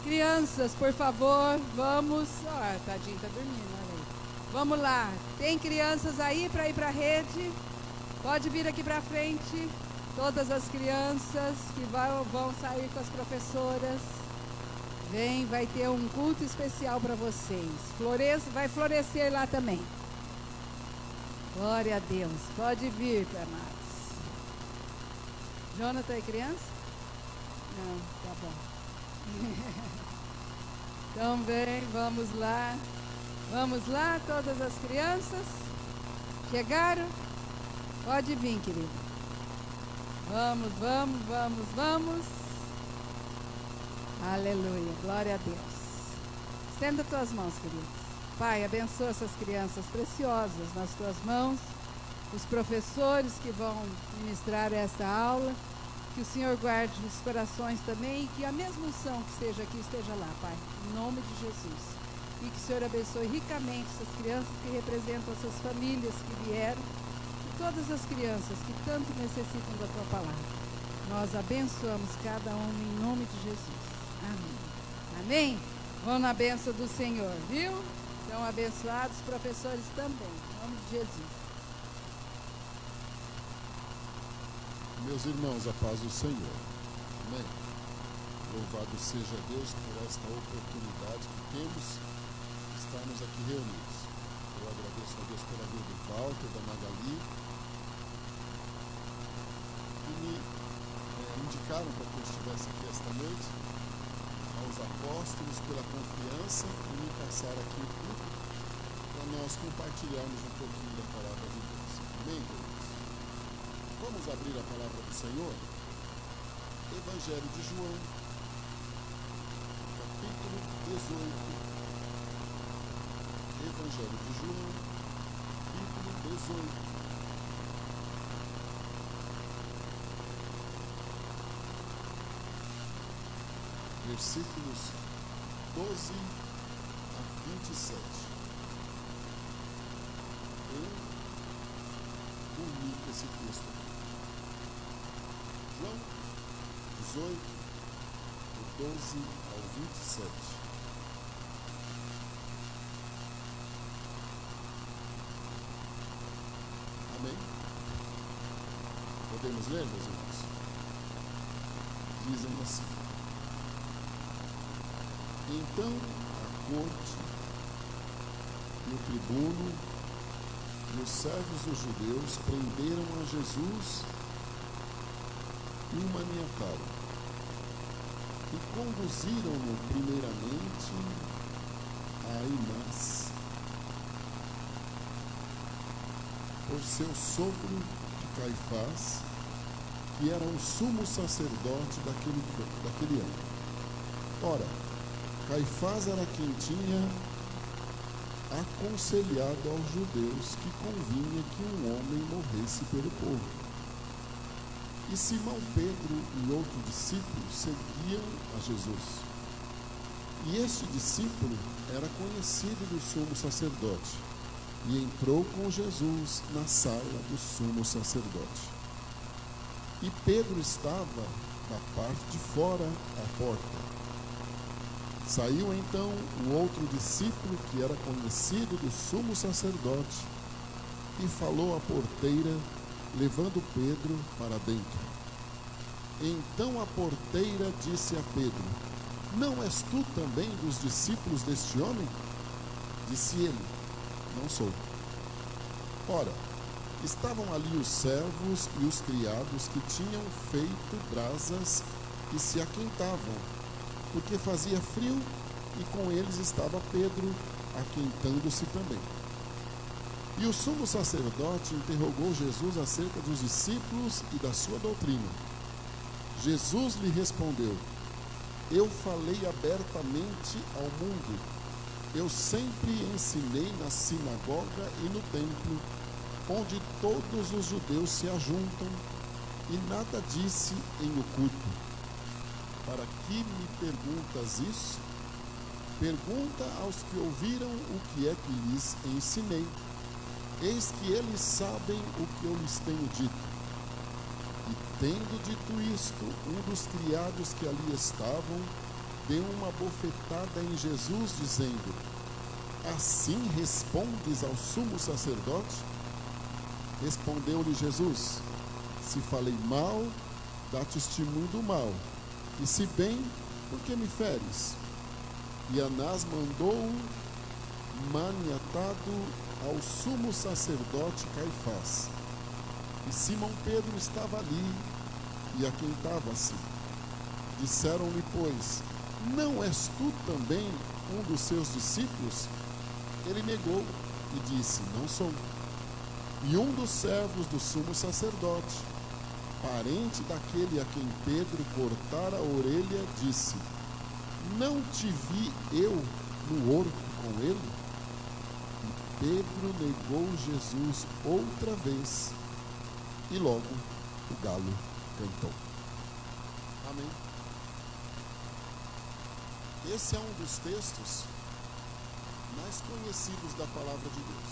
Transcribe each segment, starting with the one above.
Crianças, por favor, vamos. Ah, tadinho, tá dormindo, olha aí. Vamos lá. Tem crianças aí para ir para a rede? Pode vir aqui para frente. Todas as crianças que vão sair com as professoras. Vem, vai ter um culto especial para vocês. Vai florescer lá também. Glória a Deus. Pode vir, amados. Jonathan é criança? Não, tá bom. Então vem, vamos lá. Vamos lá, todas as crianças. Chegaram? Pode vir, querido. Vamos, vamos, vamos, vamos. Aleluia, glória a Deus. Estenda tuas mãos, querido. Pai, abençoa essas crianças preciosas nas tuas mãos. Os professores que vão ministrar esta aula. Que o Senhor guarde os corações também. E que a mesma unção que esteja aqui esteja lá, Pai. Em nome de Jesus. E que o Senhor abençoe ricamente essas crianças que representam as suas famílias que vieram. E todas as crianças que tanto necessitam da tua palavra. Nós abençoamos cada um em nome de Jesus. Amém. Amém? Vão na bênção do Senhor, viu? Estão abençoados, professores também. Em nome de Jesus. Meus irmãos, a paz do Senhor. Amém. Louvado seja Deus por esta oportunidade que temos de estarmos aqui reunidos. Eu agradeço a Deus pela vida do Walter, da Magali, que me indicaram para que eu estivesse aqui esta noite, aos apóstolos pela confiança em me passar aqui tudo para nós compartilharmos um pouquinho da palavra de Deus. Amém, queridos? Vamos abrir a palavra do Senhor? Evangelho de João, capítulo 18. Evangelho de João, capítulo 18. Versículos 12 a 27. Eu bonito esse texto aqui. João 18, do 12 ao 27. Amém? Podemos ler, meus irmãos? Dizem assim: Então a corte e o tribuno e os servos dos judeus prenderam a Jesus e o maniataram e conduziram-no primeiramente a Anás, por seu sogro Caifás, que era o sumo sacerdote daquele ano. Ora, Caifás era quem tinha aconselhado aos judeus que convinha que um homem morresse pelo povo. E Simão Pedro e outro discípulo seguiam a Jesus. E este discípulo era conhecido do sumo sacerdote, e entrou com Jesus na sala do sumo sacerdote. E Pedro estava na parte de fora, à porta. Saiu então o outro discípulo, que era conhecido do sumo sacerdote, e falou à porteira, levando Pedro para dentro. Então a porteira disse a Pedro: Não és tu também dos discípulos deste homem? Disse ele: Não sou. Ora, estavam ali os servos e os criados que tinham feito brasas e se aquentavam, porque fazia frio, e com eles estava Pedro, aquentando-se também. E o sumo sacerdote interrogou Jesus acerca dos discípulos e da sua doutrina. Jesus lhe respondeu: Eu falei abertamente ao mundo. Eu sempre ensinei na sinagoga e no templo, onde todos os judeus se ajuntam, e nada disse em oculto. Para que me perguntas isso? Pergunta aos que ouviram o que é que lhes ensinei. Eis que eles sabem o que eu lhes tenho dito. E tendo dito isto, um dos criados que ali estavam deu uma bofetada em Jesus, dizendo: assim respondes ao sumo sacerdote? Respondeu-lhe Jesus: se falei mal, dá testemunho do mal, e se bem, por que me feres? E Anás mandou-o maniatado ao sumo sacerdote Caifás. E Simão Pedro estava ali, e aquentava-se. Disseram-lhe, pois: não és tu também um dos seus discípulos? Ele negou e disse: não sou. E um dos servos do sumo sacerdote, parente daquele a quem Pedro cortara a orelha, disse: não te vi eu no horto com ele? E Pedro negou Jesus outra vez, e logo o galo cantou. Amém. Esse é um dos textos mais conhecidos da palavra de Deus.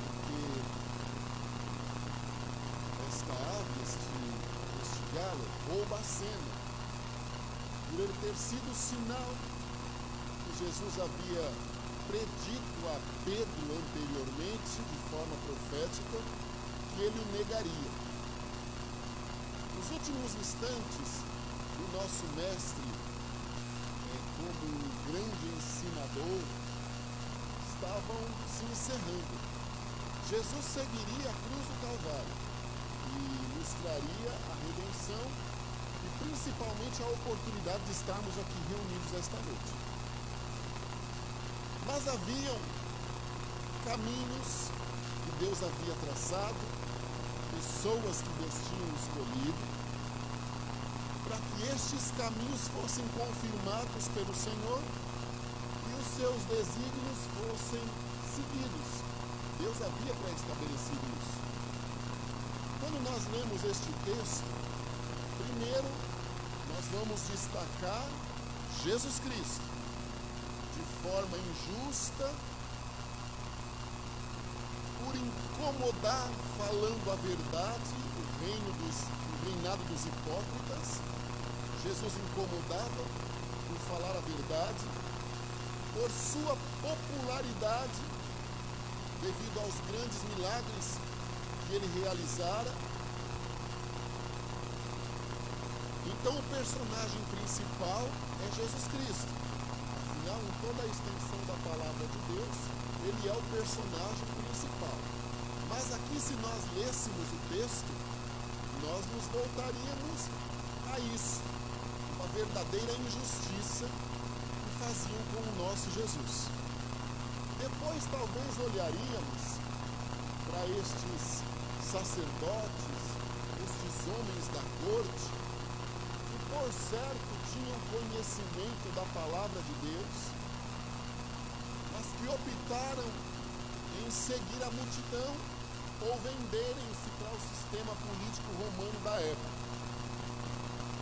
Porque esta ave, este galo, rouba a cena, por ele ter sido o sinal que Jesus havia predito a Pedro anteriormente, de forma profética, que ele o negaria. Nos últimos instantes, o nosso mestre, como um grande ensinador, estavam se encerrando. Jesus seguiria a cruz do Calvário e nos traria a redenção e principalmente a oportunidade de estarmos aqui reunidos esta noite. Mas haviam caminhos que Deus havia traçado, pessoas que Deus tinha escolhido, para que estes caminhos fossem confirmados pelo Senhor e os seus desígnios fossem seguidos. Deus havia pré-estabelecido isso. Quando nós lemos este texto, primeiro nós vamos destacar Jesus Cristo, de forma injusta, por incomodar, falando a verdade, o reinado dos hipócritas. Jesus incomodava por falar a verdade, por sua popularidade, devido aos grandes milagres que ele realizara. Então o personagem principal é Jesus Cristo. Afinal, em toda a extensão da palavra de Deus, ele é o personagem principal. Mas aqui, se nós lêssemos o texto, nós nos voltaríamos a isso, uma verdadeira injustiça que faziam com o nosso Jesus. Depois talvez olharíamos para estes sacerdotes, estes homens da corte, que por certo tinham conhecimento da palavra de Deus, mas que optaram em seguir a multidão ou venderem-se para o sistema político romano da época.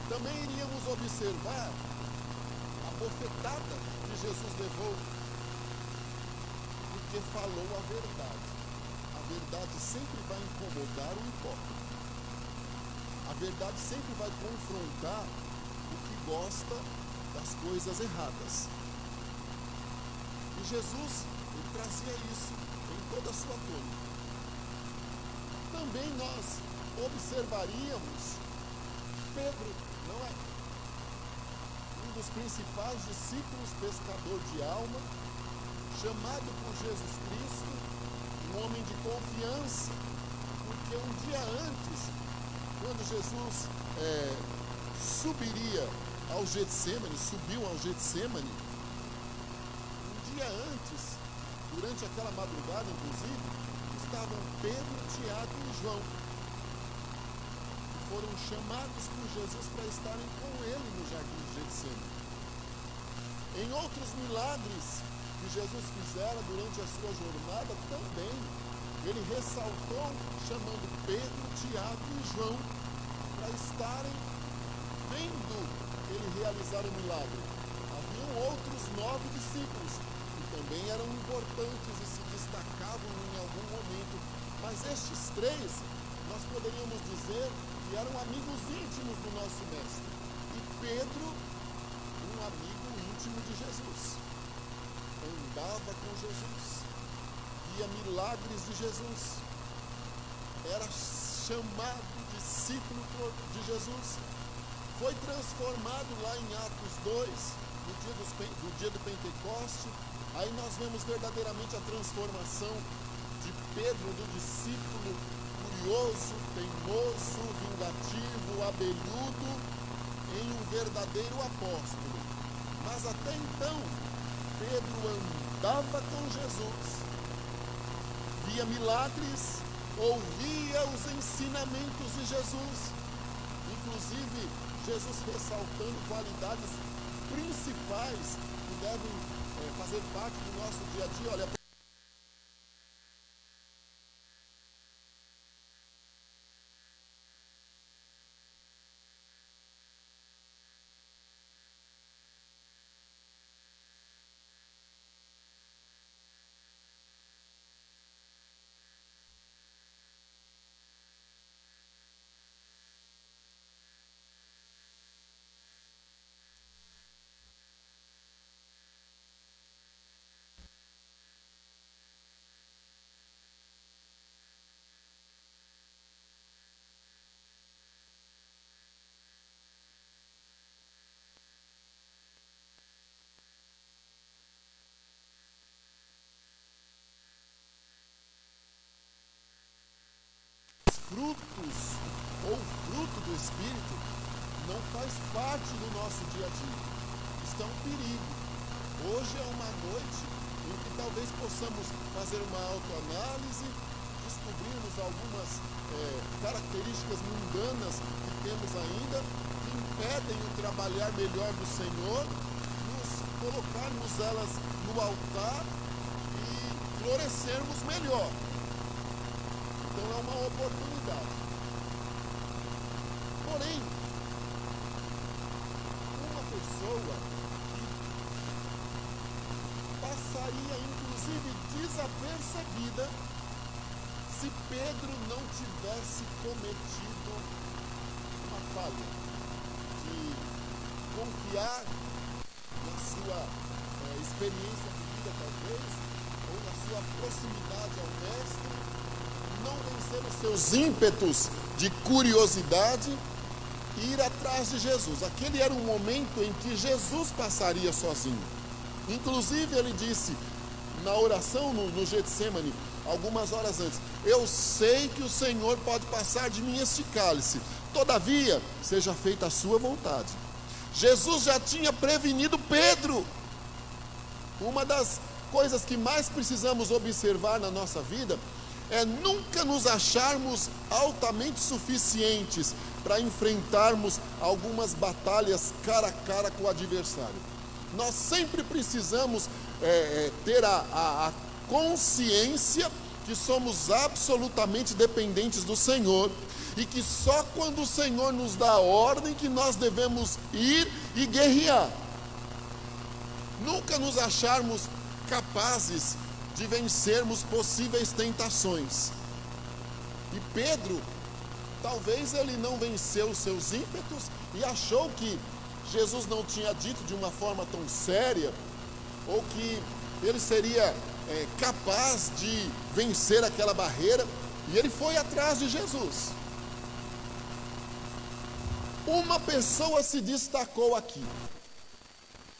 Também iríamos observar a bofetada que Jesus levou, porque falou a verdade. A verdade sempre vai incomodar o hipócrita. A verdade sempre vai confrontar o que gosta das coisas erradas. E Jesus, ele trazia isso em toda a sua tônica. Também nós observaríamos Pedro, não é? Um dos principais discípulos, pescador de alma, chamado por Jesus Cristo, um homem de confiança, porque um dia antes, quando Jesus subiu ao Getsemane, um dia antes, durante aquela madrugada, inclusive, estavam Pedro, Tiago e João, que foram chamados por Jesus para estarem com ele no jardim de Getsemane. Em outros milagres que Jesus fizera durante a sua jornada, também ele ressaltou, chamando Pedro, Tiago e João para estarem vendo ele realizar o milagre. Haviam outros 9 discípulos que também eram importantes e se destacavam em algum momento, mas estes 3 nós poderíamos dizer que eram amigos íntimos do nosso mestre. E Pedro um amigo íntimo de Jesus, andava com Jesus, via milagres de Jesus, era chamado discípulo de Jesus, foi transformado lá em Atos 2, no dia do Pentecoste. Aí nós vemos verdadeiramente a transformação de Pedro, do discípulo curioso, teimoso, vingativo, abelhudo, em um verdadeiro apóstolo. Mas até então, Pedro andava com Jesus, via milagres, ouvia os ensinamentos de Jesus, inclusive Jesus ressaltando qualidades principais que devem fazer parte do nosso dia a dia. Olha, frutos ou fruto do Espírito não faz parte do nosso dia a dia. Isso é um perigo. Hoje é uma noite em que talvez possamos fazer uma autoanálise, descobrirmos algumas características mundanas que temos ainda, que impedem o trabalhar melhor do Senhor, nos colocarmos elas no altar e florescermos melhor. Então é uma oportunidade. Porém, uma pessoa que passaria inclusive desapercebida se Pedro não tivesse cometido uma falha de confiar na sua experiência de vida, talvez, ou na sua proximidade ao Mestre, não vencer os seus ímpetos de curiosidade e ir atrás de Jesus. Aquele era um momento em que Jesus passaria sozinho. Inclusive ele disse na oração no Getsêmani, algumas horas antes: eu sei que o Senhor pode passar de mim este cálice, todavia seja feita a sua vontade. Jesus já tinha prevenido Pedro. Uma das coisas que mais precisamos observar na nossa vida é nunca nos acharmos altamente suficientes para enfrentarmos algumas batalhas cara a cara com o adversário. Nós sempre precisamos ter a consciência que somos absolutamente dependentes do Senhor e que só quando o Senhor nos dá a ordem que nós devemos ir e guerrear. Nunca nos acharmos capazes de vencermos possíveis tentações. E Pedro, talvez ele não venceu os seus ímpetos e achou que Jesus não tinha dito de uma forma tão séria, ou que ele seria capaz de vencer aquela barreira, e ele foi atrás de Jesus. Uma pessoa se destacou aqui.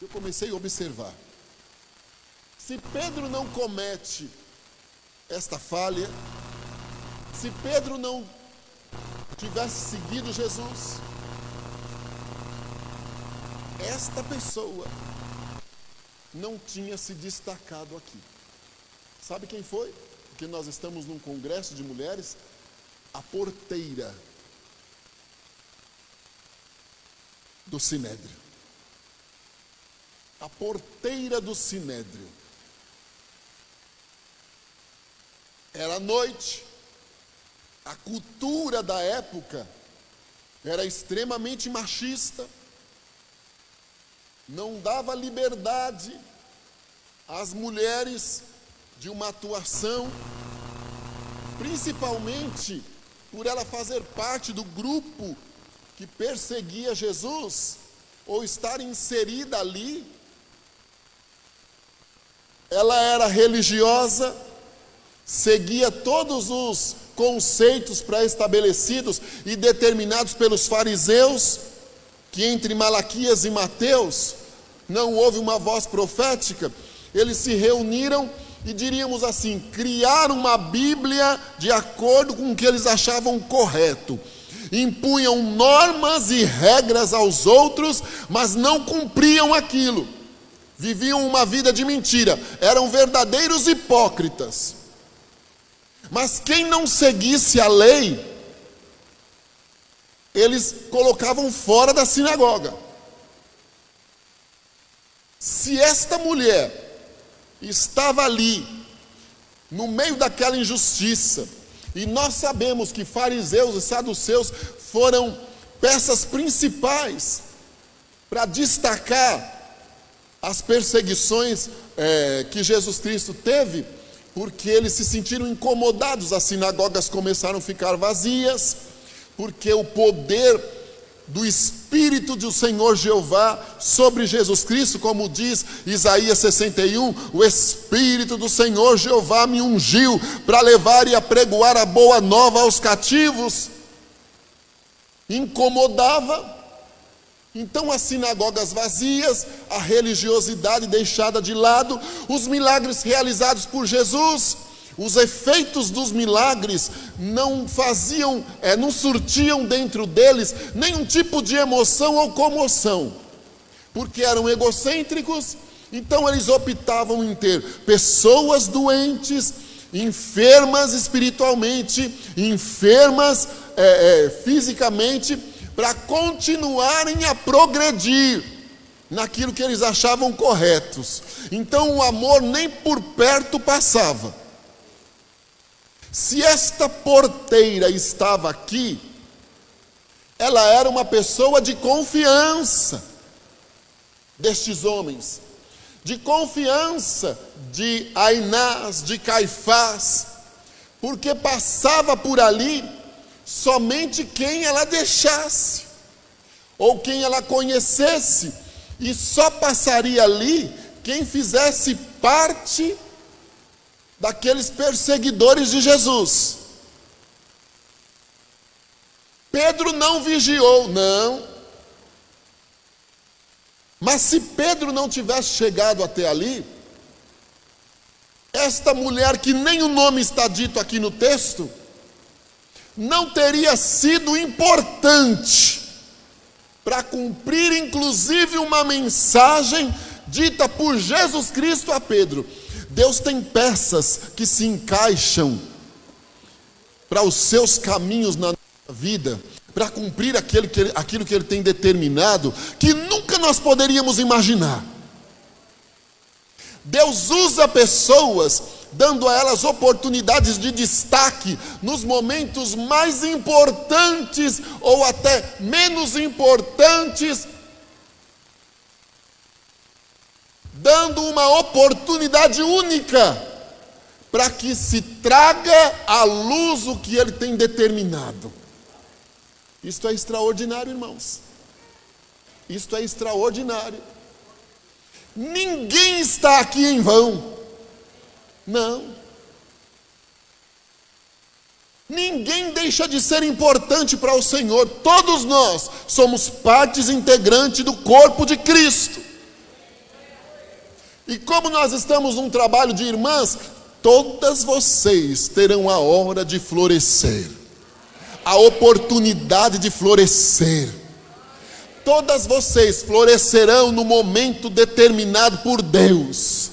Eu comecei a observar. Se Pedro não comete esta falha, se Pedro não tivesse seguido Jesus, esta pessoa não tinha se destacado aqui. Sabe quem foi? Porque nós estamos num congresso de mulheres. A porteira do Sinédrio. A porteira do Sinédrio. Era noite, a cultura da época era extremamente machista, não dava liberdade às mulheres de uma atuação, principalmente por ela fazer parte do grupo que perseguia Jesus. ou estar inserida ali. Ela era religiosa, seguia todos os conceitos pré-estabelecidos e determinados pelos fariseus, que entre Malaquias e Mateus não houve uma voz profética. Eles se reuniram e, diríamos assim, criaram uma Bíblia de acordo com o que eles achavam correto. Impunham normas e regras aos outros, mas não cumpriam aquilo. Viviam uma vida de mentira, eram verdadeiros hipócritas. Mas quem não seguisse a lei, eles colocavam fora da sinagoga. Se esta mulher estava ali, no meio daquela injustiça, e nós sabemos que fariseus e saduceus foram peças principais para destacar as perseguições que Jesus Cristo teve, porque eles se sentiram incomodados, as sinagogas começaram a ficar vazias, porque o poder do Espírito do Senhor Jeová sobre Jesus Cristo, como diz Isaías 61, o Espírito do Senhor Jeová me ungiu para levar e apregoar a boa nova aos cativos. Incomodava. Então as sinagogas vazias, a religiosidade deixada de lado, os milagres realizados por Jesus, os efeitos dos milagres não faziam, não surtiam dentro deles nenhum tipo de emoção ou comoção, porque eram egocêntricos. Então eles optavam em ter pessoas doentes, enfermas espiritualmente, enfermas fisicamente, para continuarem a progredir naquilo que eles achavam corretos. Então o amor nem por perto passava. Se esta porteira estava aqui, ela era uma pessoa de confiança destes homens, de confiança de Ainás, de Caifás, porque passava por ali somente quem ela deixasse, ou quem ela conhecesse, e só passaria ali quem fizesse parte daqueles perseguidores de Jesus. Pedro não vigiou, não. Mas se Pedro não tivesse chegado até ali, esta mulher, que nem o nome está dito aqui no texto, não teria sido importante para cumprir inclusive uma mensagem dita por Jesus Cristo a Pedro. Deus tem peças que se encaixam para os seus caminhos na nossa vida, para cumprir aquilo que Ele tem determinado, que nunca nós poderíamos imaginar. Deus usa pessoas, dando a elas oportunidades de destaque nos momentos mais importantes ou até menos importantes, dando uma oportunidade única para que se traga à luz o que Ele tem determinado. Isto é extraordinário, irmãos. Isto é extraordinário. Ninguém está aqui em vão. Não. Ninguém deixa de ser importante para o Senhor. Todos nós somos partes integrantes do corpo de Cristo. E como nós estamos num trabalho de irmãs, todas vocês terão a hora de florescer, a oportunidade de florescer. Todas vocês florescerão no momento determinado por Deus.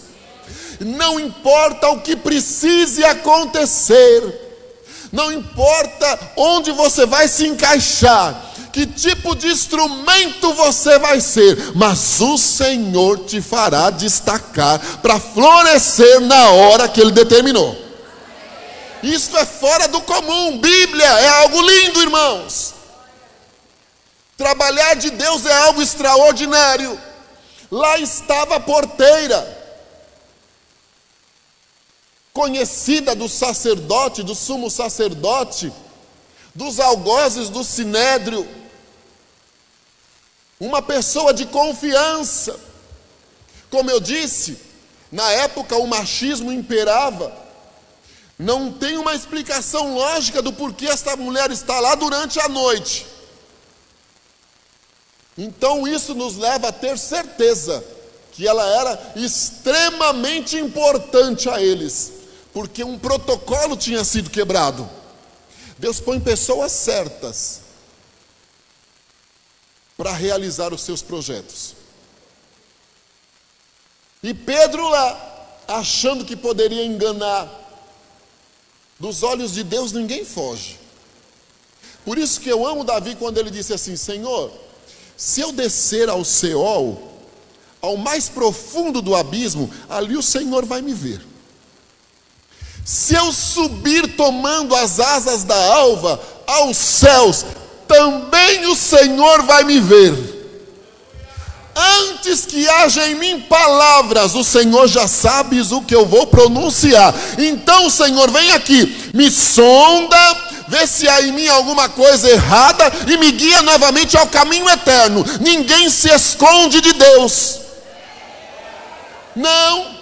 Não importa o que precise acontecer, não importa onde você vai se encaixar, que tipo de instrumento você vai ser, mas o Senhor te fará destacar para florescer na hora que Ele determinou. Isso é fora do comum. Bíblia é algo lindo, irmãos. Trabalhar de Deus é algo extraordinário. Lá estava a porteira, conhecida do sacerdote, do sumo sacerdote, dos algozes do sinédrio. uma pessoa de confiança. Como eu disse, na época o machismo imperava. Não tem uma explicação lógica do porquê esta mulher está lá durante a noite. Então isso nos leva a ter certeza que ela era extremamente importante a eles, porque um protocolo tinha sido quebrado. Deus põe pessoas certas para realizar os seus projetos. E Pedro lá, achando que poderia enganar, dos olhos de Deus ninguém foge. Por isso que eu amo Davi quando ele disse assim: Senhor, se eu descer ao Seol, ao mais profundo do abismo, ali o Senhor vai me ver. Se eu subir tomando as asas da alva aos céus, também o Senhor vai me ver. Antes que haja em mim palavras, o Senhor já sabes o que eu vou pronunciar. Então, Senhor, vem aqui, me sonda, vê se há em mim alguma coisa errada e me guia novamente ao caminho eterno. Ninguém se esconde de Deus. Não.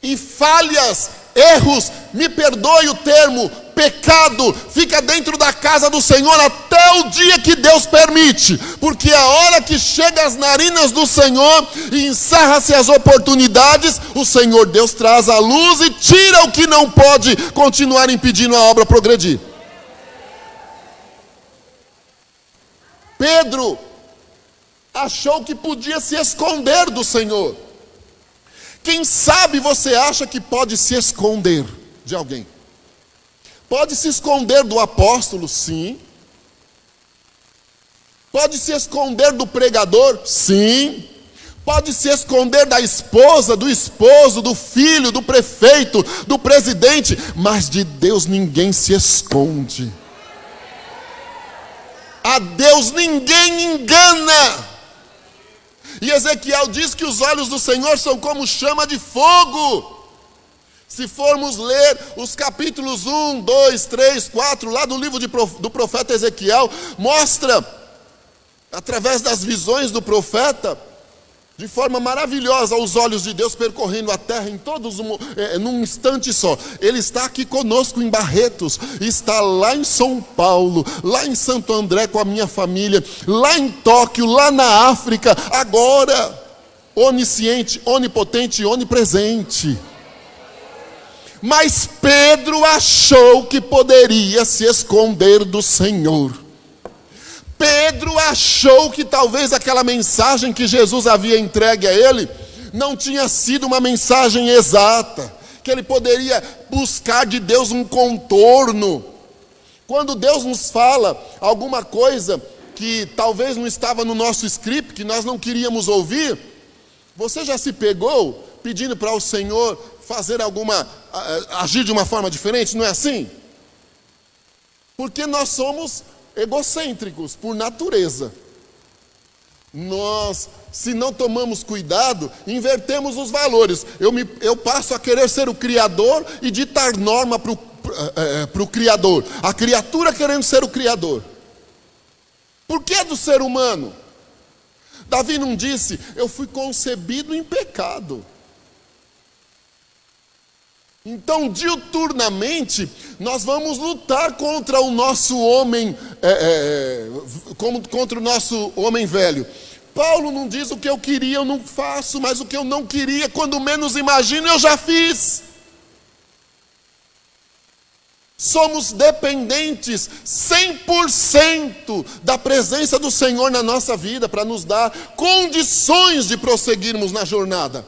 E falhas, erros, me perdoe o termo, pecado, fica dentro da casa do Senhor até o dia que Deus permite, porque a hora que chega as narinas do Senhor e encerra-se as oportunidades, o Senhor Deus traz a luz e tira o que não pode continuar impedindo a obra progredir. Pedro achou que podia se esconder do Senhor. Quem sabe você acha que pode se esconder de alguém? Pode se esconder do apóstolo, sim. Pode se esconder do pregador, sim. Pode se esconder da esposa, do esposo, do filho, do prefeito, do presidente. Mas de Deus ninguém se esconde. A Deus ninguém engana. E Ezequiel diz que os olhos do Senhor são como chama de fogo. Se formos ler os capítulos 1, 2, 3, 4, lá do livro do profeta Ezequiel, mostra, através das visões do profeta, de forma maravilhosa, os olhos de Deus percorrendo a terra em todos num instante só. Ele está aqui conosco em Barretos, está lá em São Paulo, lá em Santo André com a minha família, lá em Tóquio, lá na África, agora, onisciente, onipotente e onipresente. Mas Pedro achou que poderia se esconder do Senhor. Pedro achou que talvez aquela mensagem que Jesus havia entregue a ele não tinha sido uma mensagem exata, que ele poderia buscar de Deus um contorno. Quando Deus nos fala alguma coisa que talvez não estava no nosso script, que nós não queríamos ouvir, você já se pegou pedindo para o Senhor fazer agir de uma forma diferente? Não é assim? Porque nós somos egocêntricos por natureza. Nós, se não tomamos cuidado, invertemos os valores. Eu passo a querer ser o criador e ditar norma para o criador. A criatura querendo ser o criador. Por que do ser humano? Davi não disse: eu fui concebido em pecado. Então, diuturnamente, nós vamos lutar contra o nosso homem, contra o nosso homem velho. Paulo não diz: o que eu queria eu não faço, mas o que eu não queria, quando menos imagino, eu já fiz. Somos dependentes 100% da presença do Senhor na nossa vida, para nos dar condições de prosseguirmos na jornada.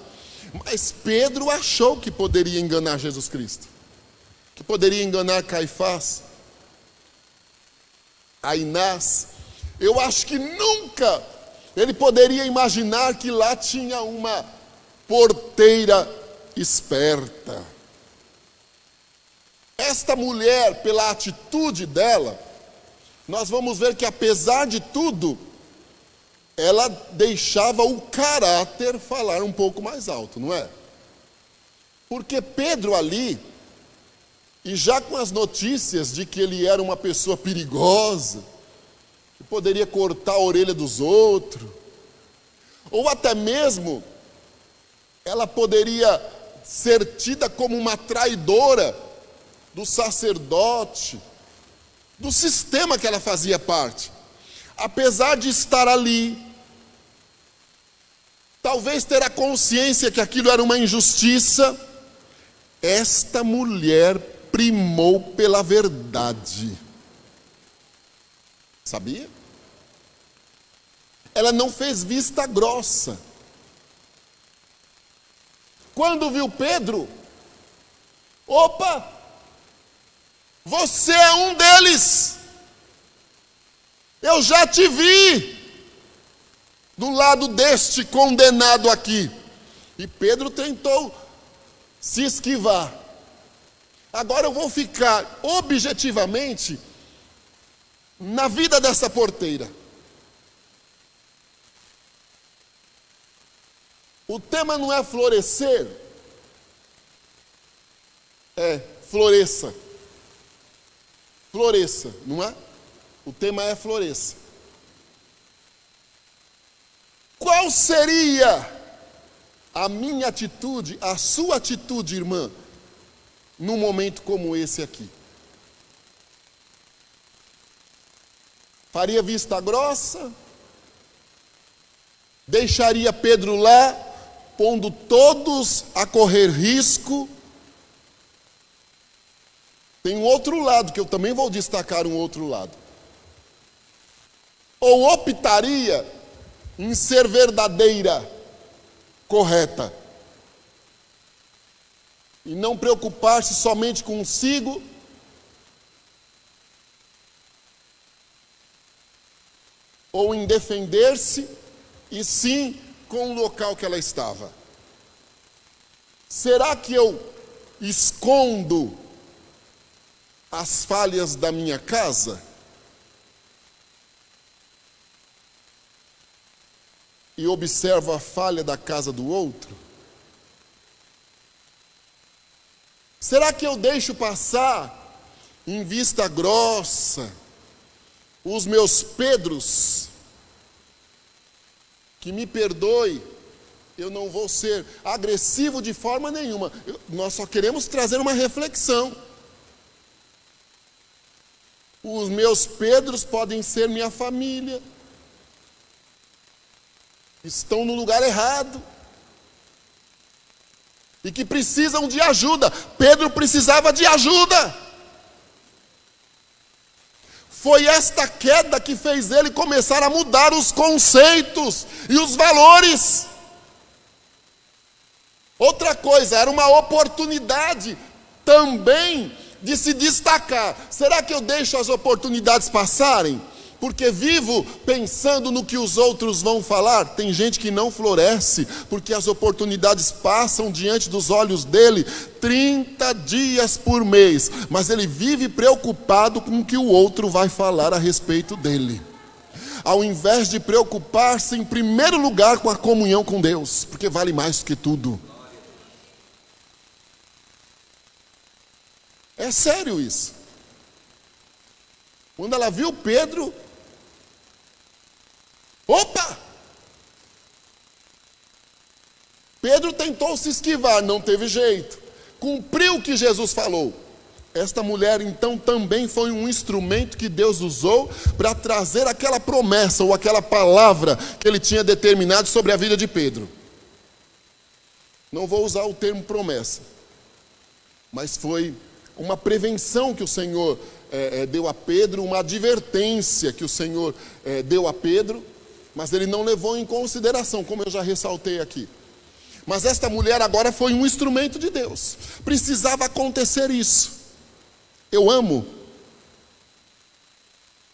Mas Pedro achou que poderia enganar Jesus Cristo, que poderia enganar Caifás, Ainás. Eu acho que nunca ele poderia imaginar que lá tinha uma porteira esperta. Esta mulher, pela atitude dela, nós vamos ver que apesar de tudo, ela deixava o caráter falar um pouco mais alto, não é? Porque Pedro ali, e já com as notícias de que ele era uma pessoa perigosa, que poderia cortar a orelha dos outros, ou até mesmo ela poderia ser tida como uma traidora do sacerdote, do sistema que ela fazia parte. Apesar de estar ali, talvez ter a consciência que aquilo era uma injustiça, esta mulher primou pela verdade. Sabia? Ela não fez vista grossa. Quando viu Pedro, opa, você é um deles. Eu já te vi do lado deste condenado aqui. E Pedro tentou se esquivar. Agora eu vou ficar objetivamente na vida dessa porteira. O tema não é florescer, é floresça. Floresça, não é? O tema é floresça. Qual seria a minha atitude, a sua atitude, irmã, num momento como esse aqui? Faria vista grossa? Deixaria Pedro lá, pondo todos a correr risco? Tem um outro lado, que eu também vou destacar um outro lado. Ou optaria em ser verdadeira, correta, e não preocupar-se somente consigo, ou em defender-se, e sim com o local que ela estava. Será que eu escondo as falhas da minha casa e observo a falha da casa do outro? Será que eu deixo passar em vista grossa os meus Pedros? Que me perdoe, eu não vou ser agressivo de forma nenhuma. Nós só queremos trazer uma reflexão. Os meus Pedros podem ser minha família. Estão no lugar errado. E que precisam de ajuda. Pedro precisava de ajuda. Foi esta queda que fez ele começar a mudar os conceitos e os valores. Outra coisa, era uma oportunidade também de se destacar. Será que eu deixo as oportunidades passarem? Porque vivo pensando no que os outros vão falar? Tem gente que não floresce, porque as oportunidades passam diante dos olhos dele 30 dias por mês, mas ele vive preocupado com o que o outro vai falar a respeito dele, ao invés de preocupar-se em primeiro lugar com a comunhão com Deus, porque vale mais do que tudo. É sério isso. Quando ela viu Pedro, opa! Pedro tentou se esquivar, não teve jeito. Cumpriu o que Jesus falou. Esta mulher então também foi um instrumento que Deus usou para trazer aquela promessa ou aquela palavra que ele tinha determinado sobre a vida de Pedro. Não vou usar o termo promessa, mas foi uma prevenção que o Senhor deu a Pedro, uma advertência que o Senhor deu a Pedro, mas ele não levou em consideração, como eu já ressaltei aqui. Mas esta mulher agora foi um instrumento de Deus. Precisava acontecer isso. Eu amo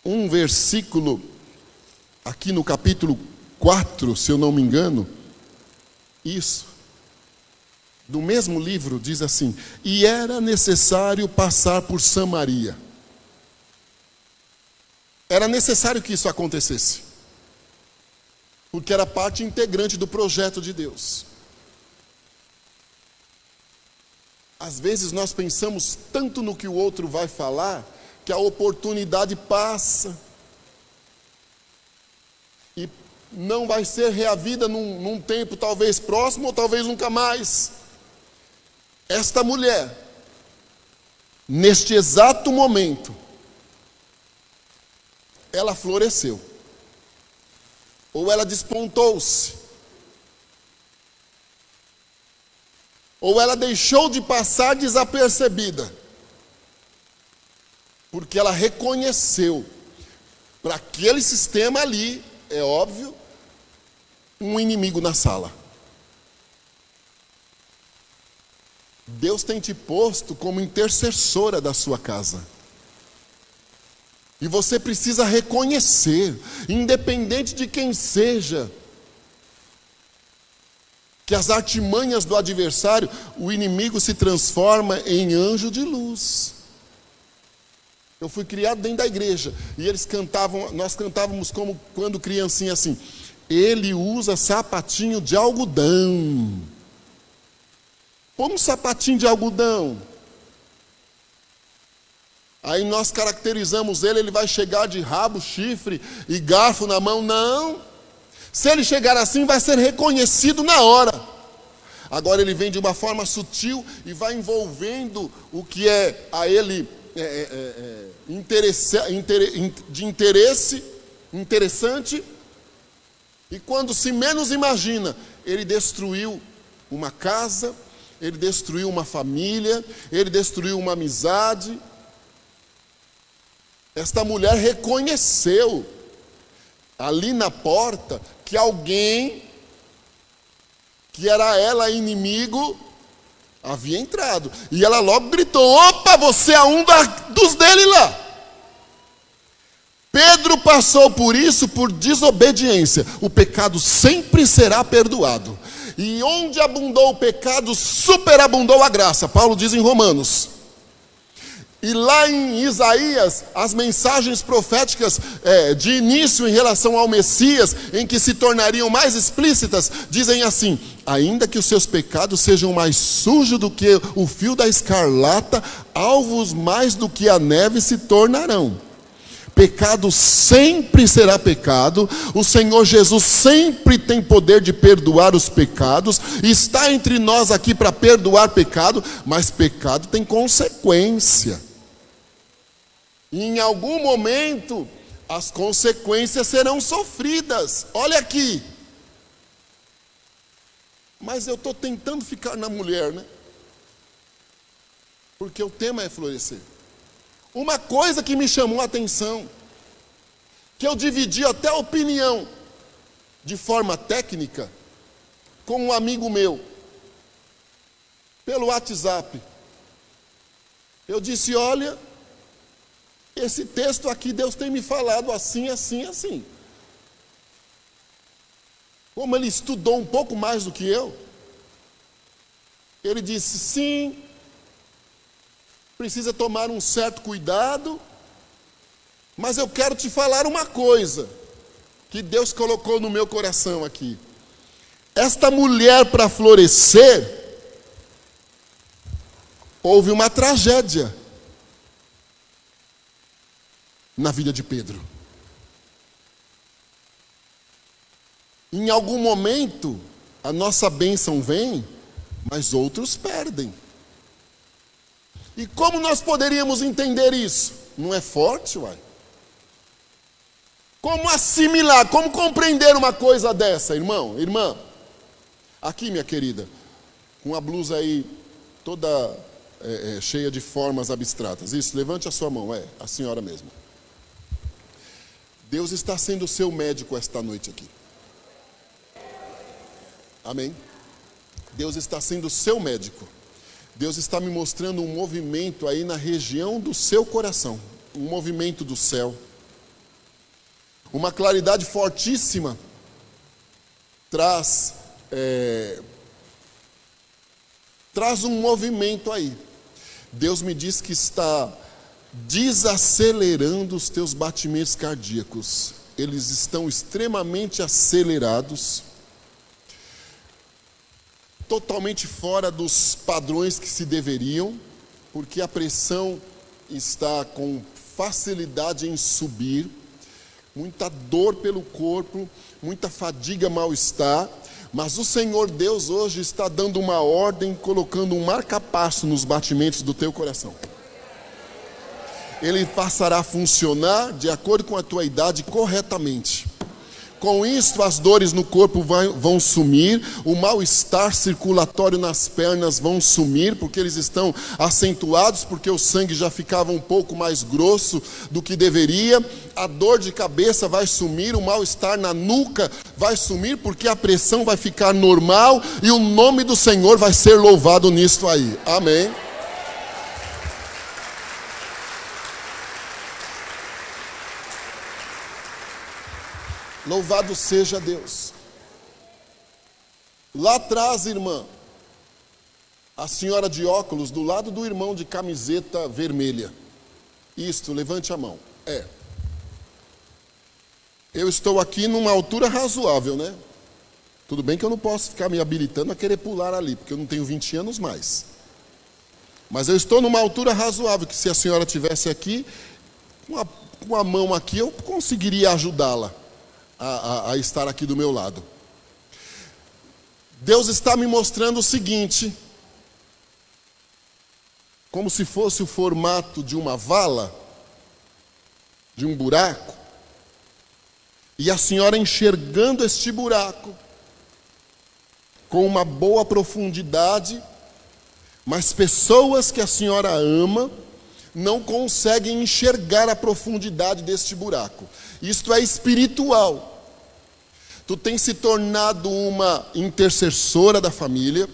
um versículo aqui no capítulo 4, se eu não me engano. Isso. Do mesmo livro diz assim: e era necessário passar por Samaria. Era necessário que isso acontecesse, porque era parte integrante do projeto de Deus. Às vezes nós pensamos tanto no que o outro vai falar, que a oportunidade passa, e não vai ser reavida num tempo talvez próximo ou talvez nunca mais. Esta mulher, neste exato momento, ela floresceu, ou ela despontou-se, ou ela deixou de passar desapercebida, porque ela reconheceu, para aquele sistema ali, é óbvio, um inimigo na sala. Deus tem te posto como intercessora da sua casa. E você precisa reconhecer, independente de quem seja, que as artimanhas do adversário, o inimigo se transforma em anjo de luz. Eu fui criado dentro da igreja, e nós cantávamos como quando criancinha assim: ele usa sapatinho de algodão. Como sapatinho de algodão? Aí nós caracterizamos ele vai chegar de rabo, chifre e garfo na mão. Não. Se ele chegar assim, vai ser reconhecido na hora. Agora ele vem de uma forma sutil e vai envolvendo o que é a ele interessante. E quando se menos imagina, ele destruiu uma casa, ele destruiu uma família, ele destruiu uma amizade. Esta mulher reconheceu ali na porta que alguém, que era ela inimigo, havia entrado. E ela logo gritou: opa, você é um dos dele lá. Pedro passou por isso por desobediência. O pecado sempre será perdoado. E onde abundou o pecado, superabundou a graça. Paulo diz em Romanos. E lá em Isaías, as mensagens proféticas de início em relação ao Messias, em que se tornariam mais explícitas, dizem assim: ainda que os seus pecados sejam mais sujos do que o fio da escarlata, alvos mais do que a neve se tornarão. Pecado sempre será pecado. O Senhor Jesus sempre tem poder de perdoar os pecados, está entre nós aqui para perdoar pecado, mas pecado tem consequência. E em algum momento as consequências serão sofridas. Olha aqui. Mas eu estou tentando ficar na mulher, né? Porque o tema é florescer. Uma coisa que me chamou a atenção, que eu dividi até a opinião, de forma técnica, com um amigo meu, pelo WhatsApp. Eu disse: olha, esse texto aqui Deus tem me falado assim, assim, assim. Como ele estudou um pouco mais do que eu, ele disse: sim, precisa tomar um certo cuidado, mas eu quero te falar uma coisa que Deus colocou no meu coração aqui. Esta mulher, para florescer, houve uma tragédia na vida de Pedro. Em algum momento, a nossa bênção vem, mas outros perdem. E como nós poderíamos entender isso? Não é forte, uai? Como assimilar, como compreender uma coisa dessa, irmão, irmã? Aqui, minha querida, com a blusa aí toda cheia de formas abstratas. Isso, levante a sua mão, a senhora mesmo. Deus está sendo o seu médico esta noite aqui. Amém? Deus está sendo o seu médico. Deus está me mostrando um movimento aí na região do seu coração, um movimento do céu, uma claridade fortíssima, traz um movimento aí. Deus me diz que está desacelerando os teus batimentos cardíacos, eles estão extremamente acelerados, totalmente fora dos padrões que se deveriam, porque a pressão está com facilidade em subir, muita dor pelo corpo, muita fadiga, mal-estar. Mas o Senhor Deus hoje está dando uma ordem, colocando um marca-passo nos batimentos do teu coração. Ele passará a funcionar de acordo com a tua idade corretamente. Com isso, as dores no corpo vão sumir, o mal-estar circulatório nas pernas vão sumir, porque eles estão acentuados, porque o sangue já ficava um pouco mais grosso do que deveria. A dor de cabeça vai sumir, o mal-estar na nuca vai sumir, porque a pressão vai ficar normal e o nome do Senhor vai ser louvado nisto aí. Amém. Louvado seja Deus. Lá atrás, irmã, a senhora de óculos, do lado do irmão de camiseta vermelha. Isto, levante a mão. Eu estou aqui numa altura razoável, né? Tudo bem que eu não posso ficar me habilitando a querer pular ali, porque eu não tenho 20 anos mais. Mas eu estou numa altura razoável, que se a senhora estivesse aqui, com a mão aqui, eu conseguiria ajudá-la a estar aqui do meu lado. Deus está me mostrando o seguinte, como se fosse o formato de uma vala, de um buraco, e a senhora enxergando este buraco, com uma boa profundidade, mas pessoas que a senhora ama, não conseguem enxergar a profundidade deste buraco. Isto é espiritual. Tu tens se tornado uma intercessora da família,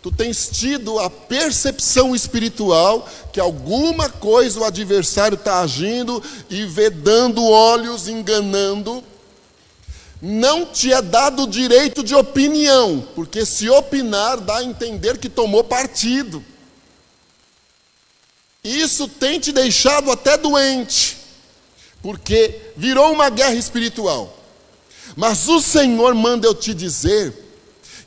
tu tens tido a percepção espiritual que alguma coisa o adversário está agindo e vedando olhos, enganando. Não te é dado o direito de opinião, porque se opinar dá a entender que tomou partido. Isso tem te deixado até doente, porque virou uma guerra espiritual. Mas o Senhor manda eu te dizer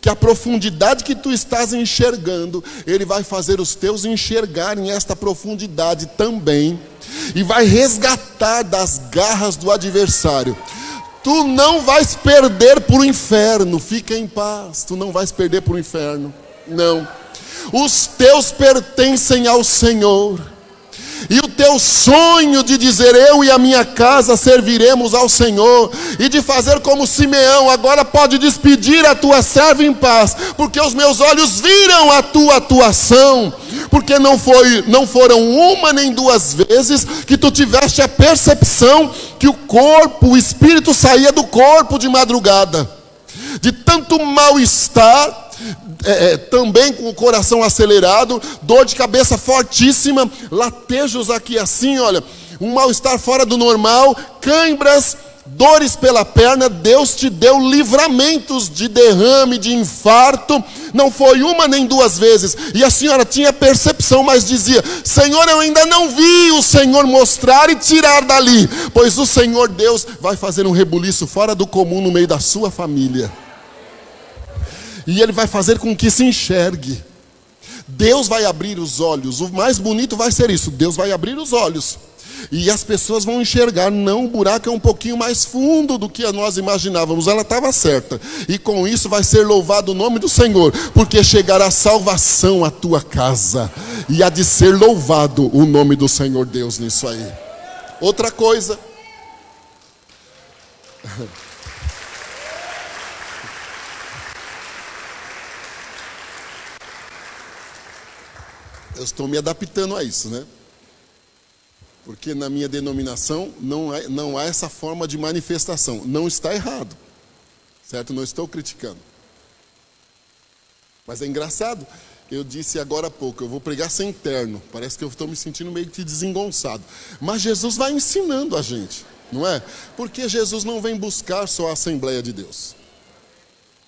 que a profundidade que tu estás enxergando, Ele vai fazer os teus enxergarem esta profundidade também, e vai resgatar das garras do adversário. Tu não vais perder para o inferno, fica em paz, tu não vais perder para o inferno, não. Os teus pertencem ao Senhor. E o teu sonho de dizer, eu e a minha casa serviremos ao Senhor, e de fazer como Simeão, agora pode despedir a tua serva em paz, porque os meus olhos viram a tua atuação, porque não foram uma nem duas vezes que tu tiveste a percepção que o espírito saía do corpo de madrugada, de tanto mal-estar, também com o coração acelerado, dor de cabeça fortíssima, latejos aqui assim, olha, um mal-estar fora do normal, cãibras, dores pela perna. Deus te deu livramentos de derrame, de infarto, não foi uma nem duas vezes, e a senhora tinha percepção, mas dizia, Senhor, eu ainda não vi o Senhor mostrar e tirar dali, pois o Senhor Deus vai fazer um rebuliço fora do comum no meio da sua família. E Ele vai fazer com que se enxergue. Deus vai abrir os olhos. O mais bonito vai ser isso. Deus vai abrir os olhos. E as pessoas vão enxergar. Não, o buraco é um pouquinho mais fundo do que nós imaginávamos. Ela estava certa. E com isso vai ser louvado o nome do Senhor. Porque chegará salvação à tua casa. E há de ser louvado o nome do Senhor Deus nisso aí. Outra coisa. Eu estou me adaptando a isso, né? Porque na minha denominação não há essa forma de manifestação. Não está errado, certo? Não estou criticando. Mas é engraçado, eu disse agora há pouco, eu vou pregar sem terno. Parece que eu estou me sentindo meio que desengonçado. Mas Jesus vai ensinando a gente, não é? Porque Jesus não vem buscar só a Assembleia de Deus.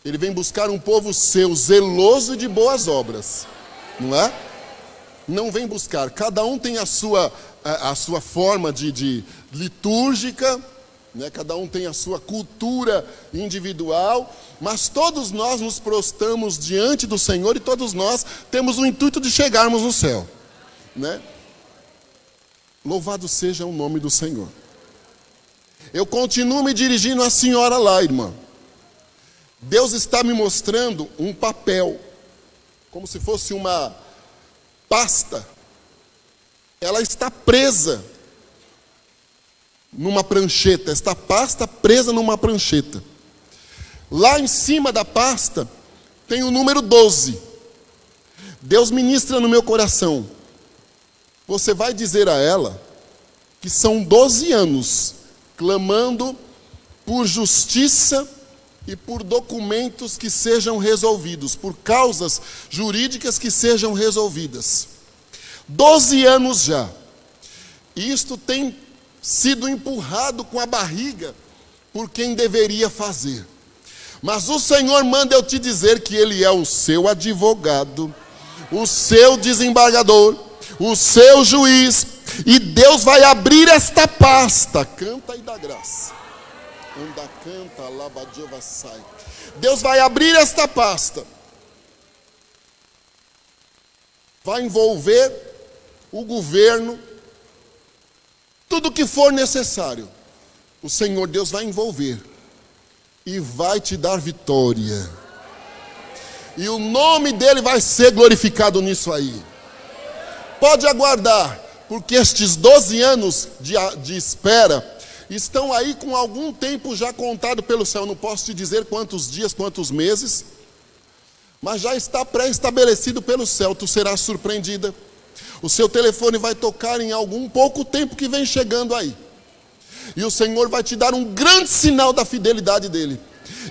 Ele vem buscar um povo seu, zeloso e de boas obras, não é? Não vem buscar, cada um tem a sua forma de litúrgica, né? Cada um tem a sua cultura individual, mas todos nós nos prostramos diante do Senhor e todos nós temos o intuito de chegarmos no céu, né? Louvado seja o nome do Senhor. Eu continuo me dirigindo à senhora lá, irmã. Deus está me mostrando um papel, como se fosse uma pasta. Ela está presa numa prancheta, esta pasta presa numa prancheta. Lá em cima da pasta tem o número 12. Deus ministra no meu coração. Você vai dizer a ela que são 12 anos clamando por justiça e por documentos que sejam resolvidos, por causas jurídicas que sejam resolvidas. 12 anos já. E isto tem sido empurrado com a barriga por quem deveria fazer. Mas o Senhor manda eu te dizer que Ele é o seu advogado, o seu desembargador, o seu juiz, e Deus vai abrir esta pasta. Canta e dá graça. Anda, canta, labadiova sai. Deus vai abrir esta pasta. Vai envolver o governo, tudo que for necessário. O Senhor Deus vai envolver e vai te dar vitória. E o nome dele vai ser glorificado nisso aí. Pode aguardar, porque estes 12 anos de espera estão aí com algum tempo já contado pelo céu. Não posso te dizer quantos dias, quantos meses, mas já está pré-estabelecido pelo céu. Tu serás surpreendida. O seu telefone vai tocar em algum pouco tempo que vem chegando aí. E o Senhor vai te dar um grande sinal da fidelidade dele.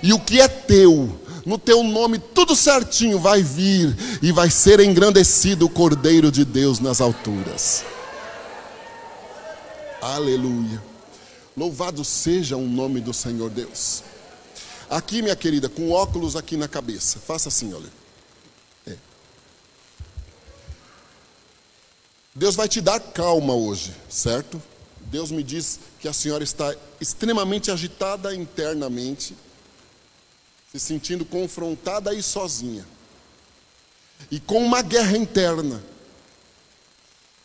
E o que é teu, no teu nome, tudo certinho, vai vir e vai ser engrandecido o Cordeiro de Deus nas alturas. Aleluia. Louvado seja o nome do Senhor Deus. Aqui, minha querida, com óculos aqui na cabeça. Faça assim, olha. Deus vai te dar calma hoje, certo? Deus me diz que a senhora está extremamente agitada internamente, se sentindo confrontada e sozinha, e com uma guerra interna.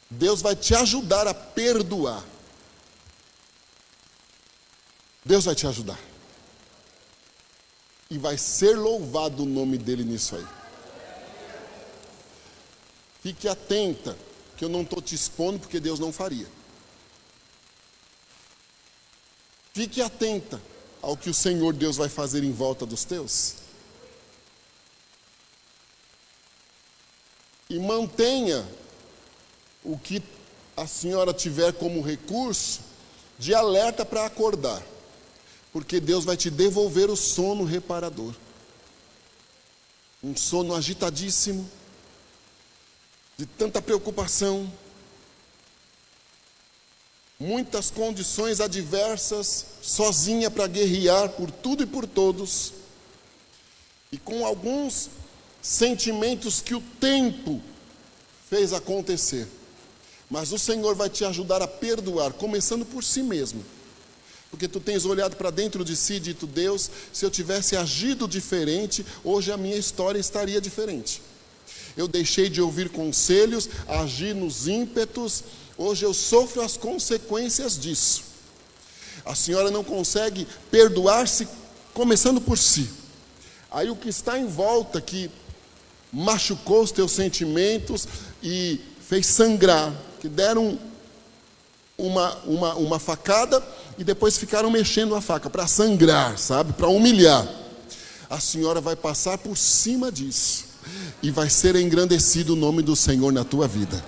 Deus vai te ajudar a perdoar. Deus vai te ajudar. E vai ser louvado o nome dele nisso aí. Fique atenta, que eu não estou te expondo porque Deus não faria. Fique atenta ao que o Senhor Deus vai fazer em volta dos teus. E mantenha o que a senhora tiver como recurso de alerta para acordar. Porque Deus vai te devolver o sono reparador. Um sono agitadíssimo, de tanta preocupação, muitas condições adversas, sozinha para guerrear por tudo e por todos, e com alguns sentimentos que o tempo fez acontecer. Mas o Senhor vai te ajudar a perdoar, começando por si mesmo. Porque tu tens olhado para dentro de si e dito: Deus, se eu tivesse agido diferente, hoje a minha história estaria diferente. Eu deixei de ouvir conselhos, agi nos ímpetos, hoje eu sofro as consequências disso. A senhora não consegue perdoar-se começando por si. Aí o que está em volta, que machucou os teus sentimentos e fez sangrar, que deram uma facada e depois ficaram mexendo a faca para sangrar, sabe? Para humilhar. A senhora vai passar por cima disso e vai ser engrandecido o nome do Senhor na tua vida.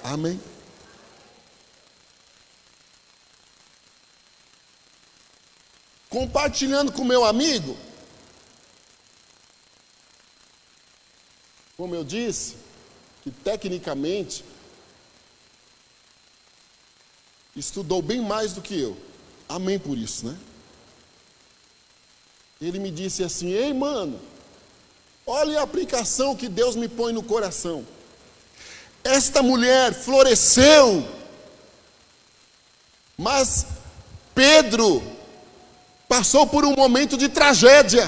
Amém? Compartilhando com meu amigo, como eu disse, que tecnicamente estudou bem mais do que eu. Amém por isso, né? Ele me disse assim: ei, mano, olha a aplicação que Deus me põe no coração. Esta mulher floresceu, mas Pedro passou por um momento de tragédia.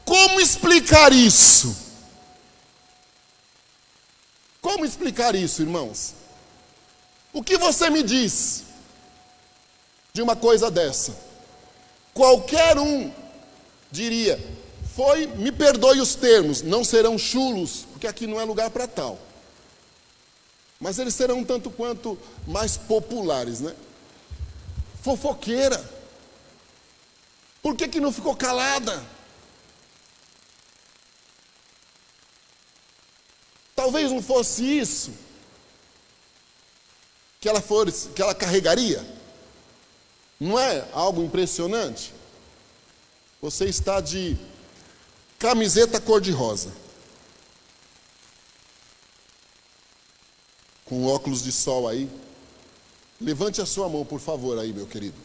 Como explicar isso? Como explicar isso, irmãos? O que você me diz? de uma coisa dessa. Qualquer um diria, me perdoe os termos, não serão chulos, porque aqui não é lugar para tal. Mas eles serão tanto quanto mais populares, né? Fofoqueira. Por que não ficou calada? Talvez não fosse isso que ela carregaria. Não é algo impressionante? Você está de camiseta cor-de-rosa, com óculos de sol aí. Levante a sua mão, por favor, aí, meu querido.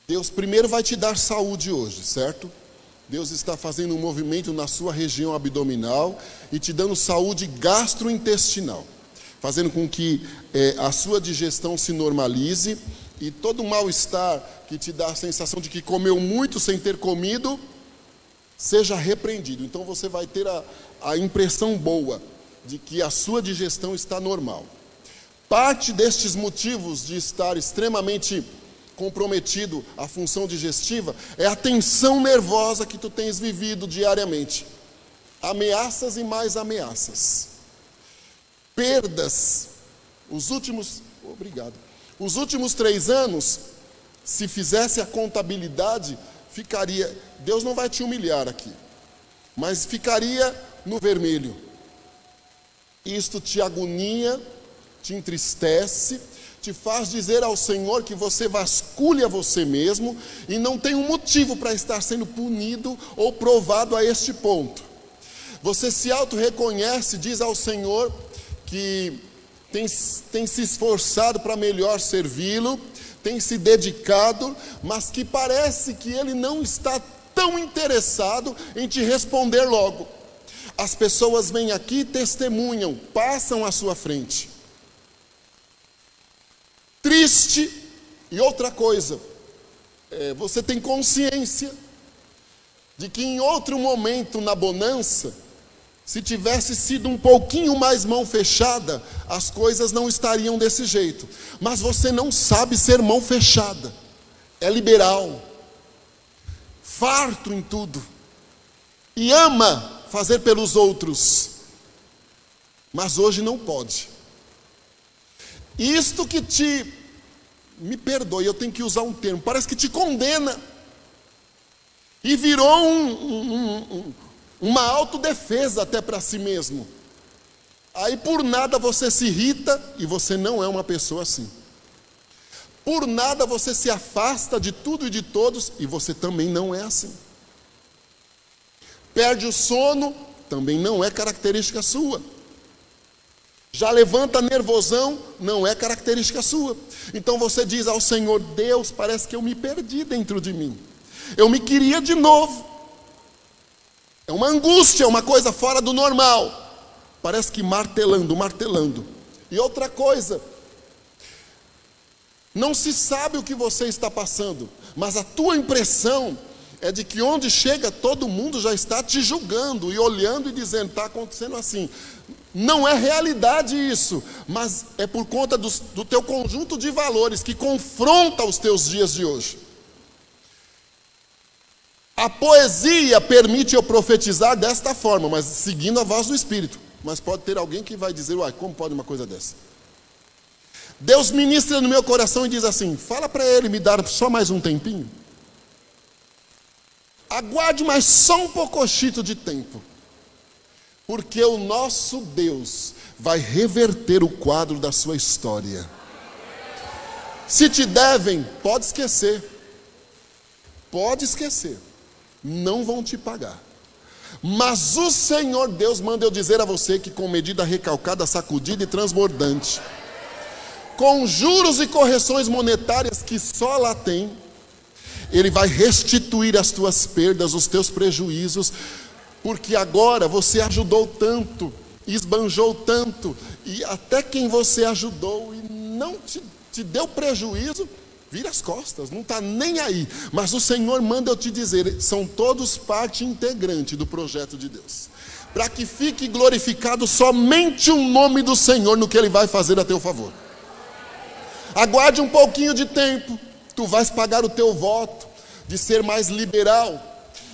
Deus primeiro vai te dar saúde hoje, certo? Deus está fazendo um movimento na sua região abdominal e te dando saúde gastrointestinal, fazendo com que a sua digestão se normalize e todo mal-estar que te dá a sensação de que comeu muito sem ter comido, seja repreendido. Então você vai ter a impressão boa de que a sua digestão está normal. Parte destes motivos de estar extremamente comprometido a função digestiva é a tensão nervosa que tu tens vivido diariamente. Ameaças e mais ameaças. Perdas. Os últimos 3 anos, se fizesse a contabilidade, ficaria, Deus não vai te humilhar aqui, mas ficaria no vermelho. Isto te agonia, te entristece, te faz dizer ao Senhor que você vasculha você mesmo e não tem um motivo para estar sendo punido ou provado a este ponto. Você se auto-reconhece, diz ao Senhor que tem se esforçado para melhor servi-lo, tem se dedicado, mas que parece que Ele não está tão interessado em te responder logo. As pessoas vêm aqui e testemunham, passam à sua frente. Triste. E outra coisa, você tem consciência de que em outro momento na bonança, se tivesse sido um pouquinho mais mão fechada, as coisas não estariam desse jeito. Mas você não sabe ser mão fechada. É liberal, farto em tudo, e ama fazer pelos outros, mas hoje não pode. Isto que me perdoe, eu tenho que usar um termo, parece que te condena, e virou uma autodefesa até para si mesmo. Aí por nada você se irrita, e você não é uma pessoa assim. Por nada você se afasta de tudo e de todos, e você também não é assim. Perde o sono, também não é característica sua. Já levanta nervosão, não é característica sua. Então você diz ao Senhor, Deus, parece que eu me perdi dentro de mim. Eu me queria de novo. É uma angústia, uma coisa fora do normal. Parece que martelando. E outra coisa, não se sabe o que você está passando, mas a tua impressão é de que onde chega todo mundo já está te julgando e olhando e dizendo, está acontecendo assim. Não é realidade isso, mas é por conta do teu conjunto de valores que confronta os teus dias de hoje. A poesia permite eu profetizar desta forma, mas seguindo a voz do Espírito. Mas pode ter alguém que vai dizer, uai, como pode uma coisa dessa? Deus ministra no meu coração e diz assim, fala para ele me dar só mais um tempinho. Aguarde mais só um poucochito de tempo. Porque o nosso Deus vai reverter o quadro da sua história. Se te devem, pode esquecer. Pode esquecer. Não vão te pagar. Mas o Senhor Deus manda eu dizer a você que com medida recalcada, sacudida e transbordante, com juros e correções monetárias que só lá tem, Ele vai restituir as tuas perdas, os teus prejuízos, porque agora você ajudou tanto, esbanjou tanto, e até quem você ajudou e não te deu prejuízo, vira as costas, não está nem aí. Mas o Senhor manda eu te dizer, são todos parte integrante do projeto de Deus, para que fique glorificado somente o nome do Senhor no que Ele vai fazer a teu favor. Aguarde um pouquinho de tempo. Tu vais pagar o teu voto de ser mais liberal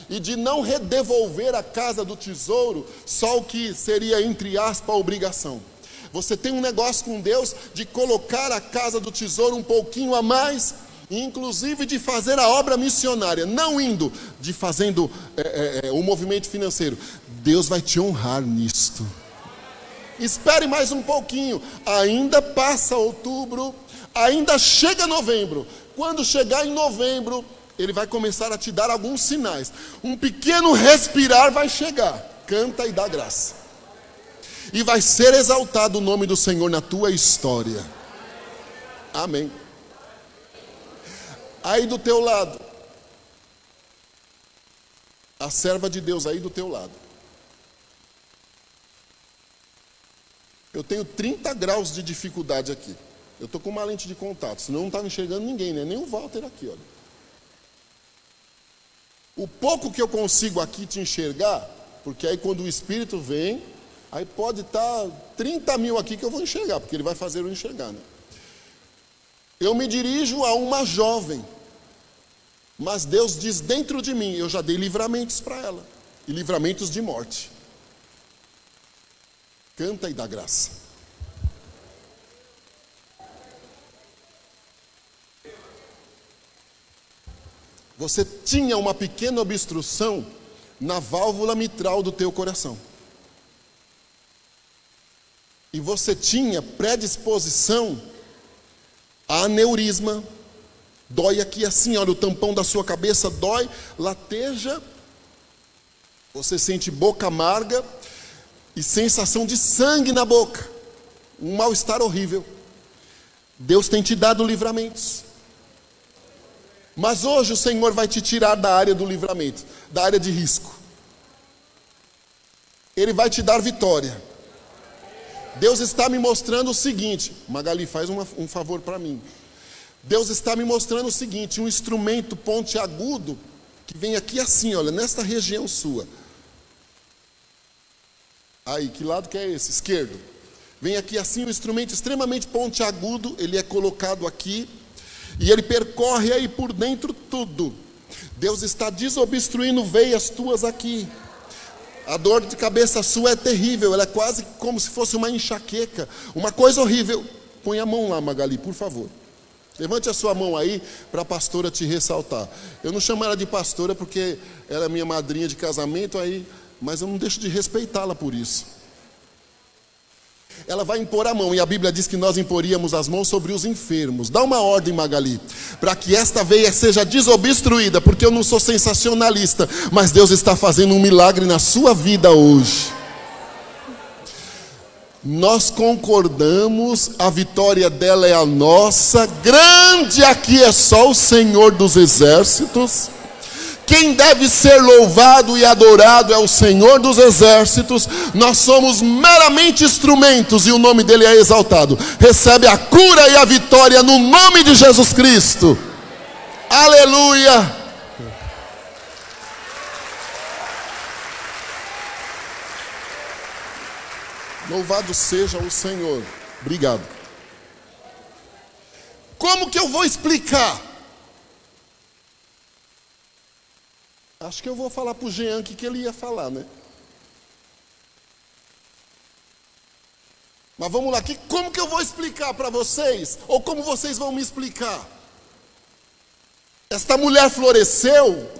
e de não redevolver à casa do tesouro só o que seria, entre aspas, obrigação. Você tem um negócio com Deus de colocar a casa do tesouro um pouquinho a mais, inclusive de fazer a obra missionária, não indo de fazendo o movimento financeiro. Deus vai te honrar nisto. Espere mais um pouquinho, ainda passa outubro, ainda chega novembro. Quando chegar em novembro, Ele vai começar a te dar alguns sinais. Um pequeno respirar vai chegar. Canta e dá graça. E vai ser exaltado o nome do Senhor na tua história. Amém. Aí do teu lado, a serva de Deus aí do teu lado. Eu tenho 30 graus de dificuldade aqui. Eu estou com uma lente de contato, senão não estava enxergando ninguém, né? Nem o Walter aqui, olha. O pouco que eu consigo aqui te enxergar, porque aí quando o Espírito vem, aí pode estar 30 mil aqui que eu vou enxergar, porque Ele vai fazer eu enxergar, né? Eu me dirijo a uma jovem, mas Deus diz dentro de mim, eu já dei livramentos para ela, e livramentos de morte. Canta e dá graça. Você tinha uma pequena obstrução na válvula mitral do teu coração. E você tinha predisposição a aneurisma. Dói aqui assim, olha, o tampão da sua cabeça dói, lateja. Você sente boca amarga e sensação de sangue na boca. Um mal-estar horrível. Deus tem te dado livramentos. Mas hoje o Senhor vai te tirar da área do livramento, da área de risco. Ele vai te dar vitória. Deus está me mostrando o seguinte, Magali, faz um favor para mim. Deus está me mostrando o seguinte, um instrumento pontiagudo, que vem aqui assim, olha, nesta região sua. Aí, que lado que é esse? Esquerdo. Vem aqui assim, um instrumento extremamente pontiagudo, ele é colocado aqui, e ele percorre aí por dentro tudo. Deus está desobstruindo veias tuas aqui. A dor de cabeça sua é terrível, ela é quase como se fosse uma enxaqueca, uma coisa horrível. Põe a mão lá, Magali, por favor. Levante a sua mão aí para a pastora te ressaltar. Eu não chamo ela de pastora porque ela é minha madrinha de casamento aí, mas eu não deixo de respeitá-la por isso. Ela vai impor a mão, e a Bíblia diz que nós imporíamos as mãos sobre os enfermos. Dá uma ordem, Magali, para que esta veia seja desobstruída, porque eu não sou sensacionalista, mas Deus está fazendo um milagre na sua vida hoje. Nós concordamos, a vitória dela é a nossa, grande aqui é só o Senhor dos Exércitos. Quem deve ser louvado e adorado é o Senhor dos Exércitos. Nós somos meramente instrumentos e o nome dele é exaltado. Recebe a cura e a vitória no nome de Jesus Cristo. Aleluia. Louvado seja o Senhor. Obrigado. Como que eu vou explicar? Acho que eu vou falar para o Jean que ele ia falar, né? Mas vamos lá, como que eu vou explicar para vocês? Ou como vocês vão me explicar? Esta mulher floresceu,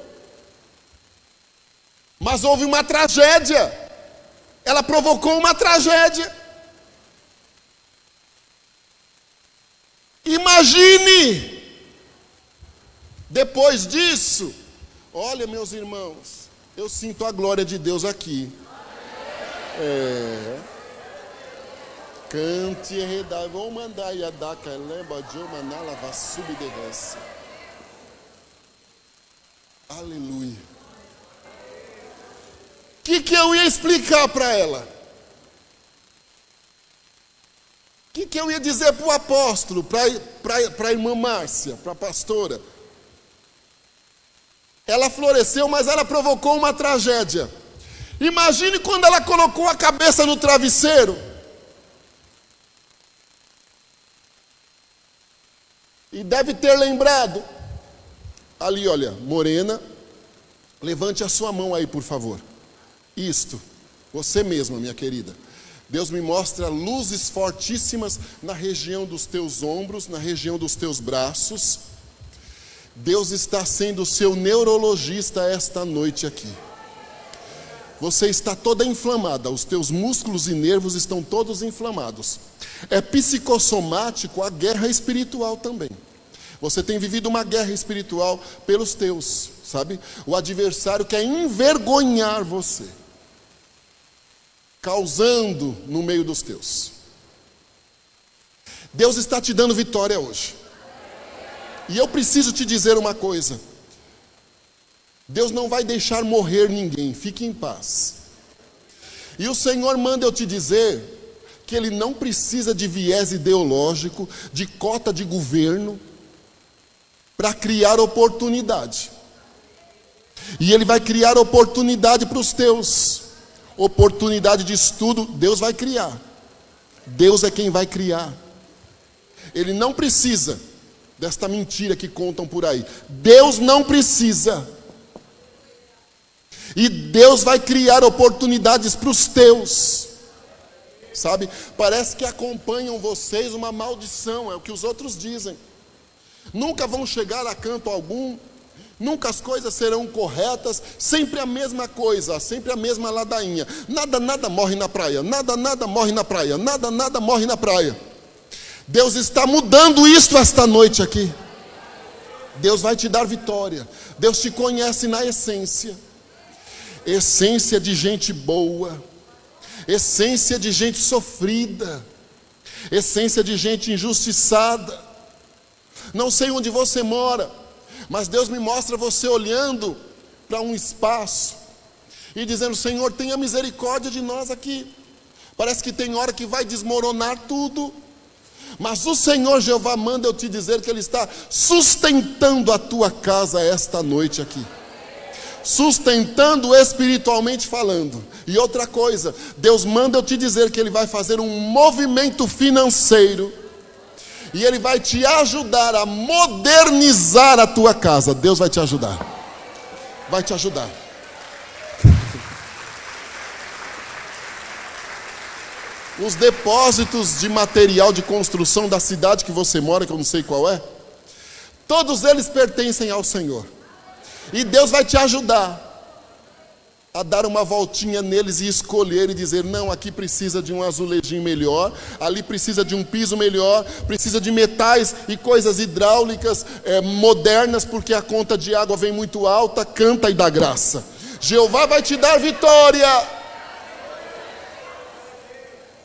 mas houve uma tragédia. Ela provocou uma tragédia. Imagine, depois disso, olha, meus irmãos, eu sinto a glória de Deus aqui. Cante e redai, vou mandar yadaka leba joma nala vasub de res. Aleluia. O que eu ia explicar para ela? O que eu ia dizer para o apóstolo, para a irmã Márcia, para a pastora? Ela floresceu, mas ela provocou uma tragédia. Imagine quando ela colocou a cabeça no travesseiro. E deve ter lembrado. Ali, olha, morena. Levante a sua mão aí, por favor. Isto, você mesma, minha querida. Deus me mostra luzes fortíssimas na região dos teus ombros, na região dos teus braços. Deus está sendo o seu neurologista esta noite aqui. Você está toda inflamada, os teus músculos e nervos estão todos inflamados. É psicossomático a guerra espiritual também. Você tem vivido uma guerra espiritual pelos teus, sabe? O adversário quer envergonhar você, causando no meio dos teus. Deus está te dando vitória hoje. E eu preciso te dizer uma coisa. Deus não vai deixar morrer ninguém, fique em paz. E o Senhor manda eu te dizer que Ele não precisa de viés ideológico, de cota de governo, para criar oportunidade. E Ele vai criar oportunidade para os teus. Oportunidade de estudo, Deus vai criar. Deus é quem vai criar. Ele não precisa desta mentira que contam por aí. Deus não precisa. E Deus vai criar oportunidades para os teus. Sabe? Parece que acompanham vocês uma maldição, é o que os outros dizem. Nunca vão chegar a canto algum. Nunca as coisas serão corretas, sempre a mesma coisa, sempre a mesma ladainha. Nada morre na praia, nada morre na praia, nada morre na praia. Deus está mudando isso esta noite aqui. Deus vai te dar vitória. Deus te conhece na essência. Essência de gente boa, essência de gente sofrida, essência de gente injustiçada. Não sei onde você mora, mas Deus me mostra você olhando para um espaço e dizendo: Senhor, tenha misericórdia de nós aqui. Parece que tem hora que vai desmoronar tudo, mas o Senhor Jeová manda eu te dizer que Ele está sustentando a tua casa esta noite aqui. Sustentando espiritualmente falando. E outra coisa, Deus manda eu te dizer que Ele vai fazer um movimento financeiro. E Ele vai te ajudar a modernizar a tua casa. Deus vai te ajudar. Vai te ajudar. Os depósitos de material de construção da cidade que você mora, que eu não sei qual é, todos eles pertencem ao Senhor. E Deus vai te ajudar a dar uma voltinha neles e escolher e dizer: não, aqui precisa de um azulejinho melhor, ali precisa de um piso melhor, precisa de metais e coisas hidráulicas modernas, porque a conta de água vem muito alta. Canta e dá graça. Jeová vai te dar vitória.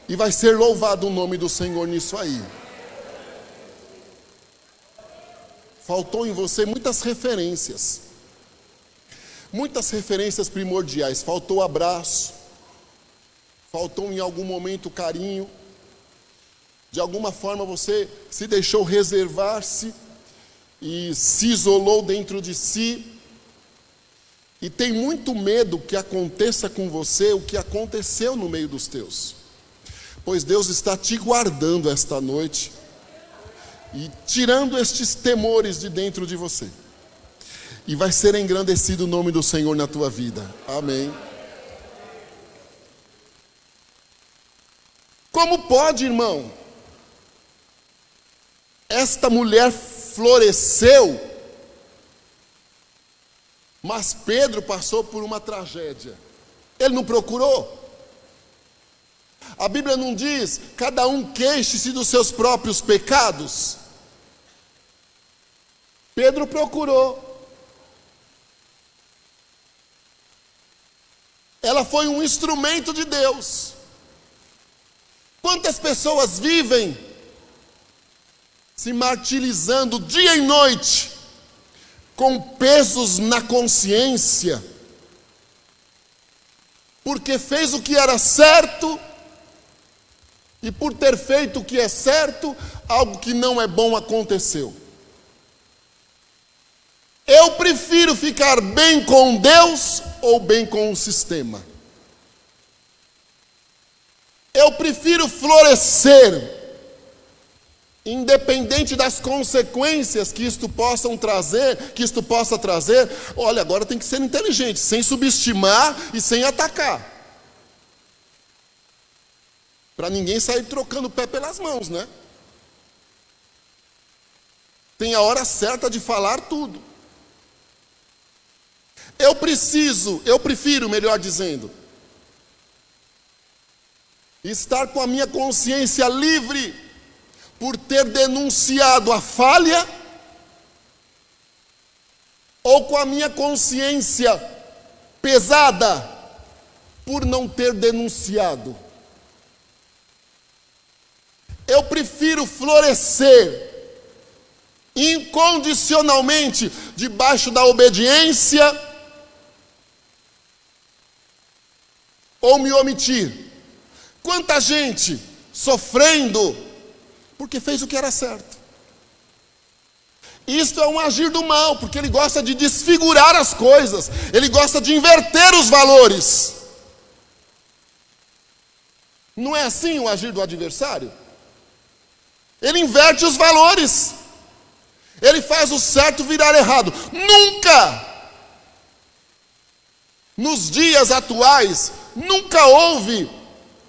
E vai ser louvado o nome do Senhor nisso aí. Faltou em você muitas referências. Muitas referências primordiais. Faltou abraço. Faltou em algum momento carinho. De alguma forma você se deixou reservar-se e se isolou dentro de si. E tem muito medo que aconteça com você o que aconteceu no meio dos teus. Pois Deus está te guardando esta noite e tirando estes temores de dentro de você. E vai ser engrandecido o nome do Senhor na tua vida. Amém. Como pode, irmão? Esta mulher floresceu, mas Pedro passou por uma tragédia. Ele não procurou? A Bíblia não diz: cada um queixe-se dos seus próprios pecados? Pedro procurou. Ela foi um instrumento de Deus. Quantas pessoas vivem se martirizando dia e noite, com pesos na consciência, porque fez o que era certo, e por ter feito o que é certo, algo que não é bom aconteceu. Eu prefiro ficar bem com Deus ou bem com o sistema. Eu prefiro florescer independente das consequências que isto possa trazer, olha, agora tem que ser inteligente, sem subestimar e sem atacar. Para ninguém sair trocando o pé pelas mãos, né? Tem a hora certa de falar tudo. Eu prefiro, melhor dizendo, estar com a minha consciência livre por ter denunciado a falha, ou com a minha consciência pesada por não ter denunciado. Eu prefiro florescer incondicionalmente debaixo da obediência, ou me omitir. Quanta gente sofrendo porque fez o que era certo. Isto é um agir do mal, porque ele gosta de desfigurar as coisas, ele gosta de inverter os valores. Não é assim o agir do adversário? Ele inverte os valores, ele faz o certo virar errado. Nunca, nos dias atuais, nunca houve,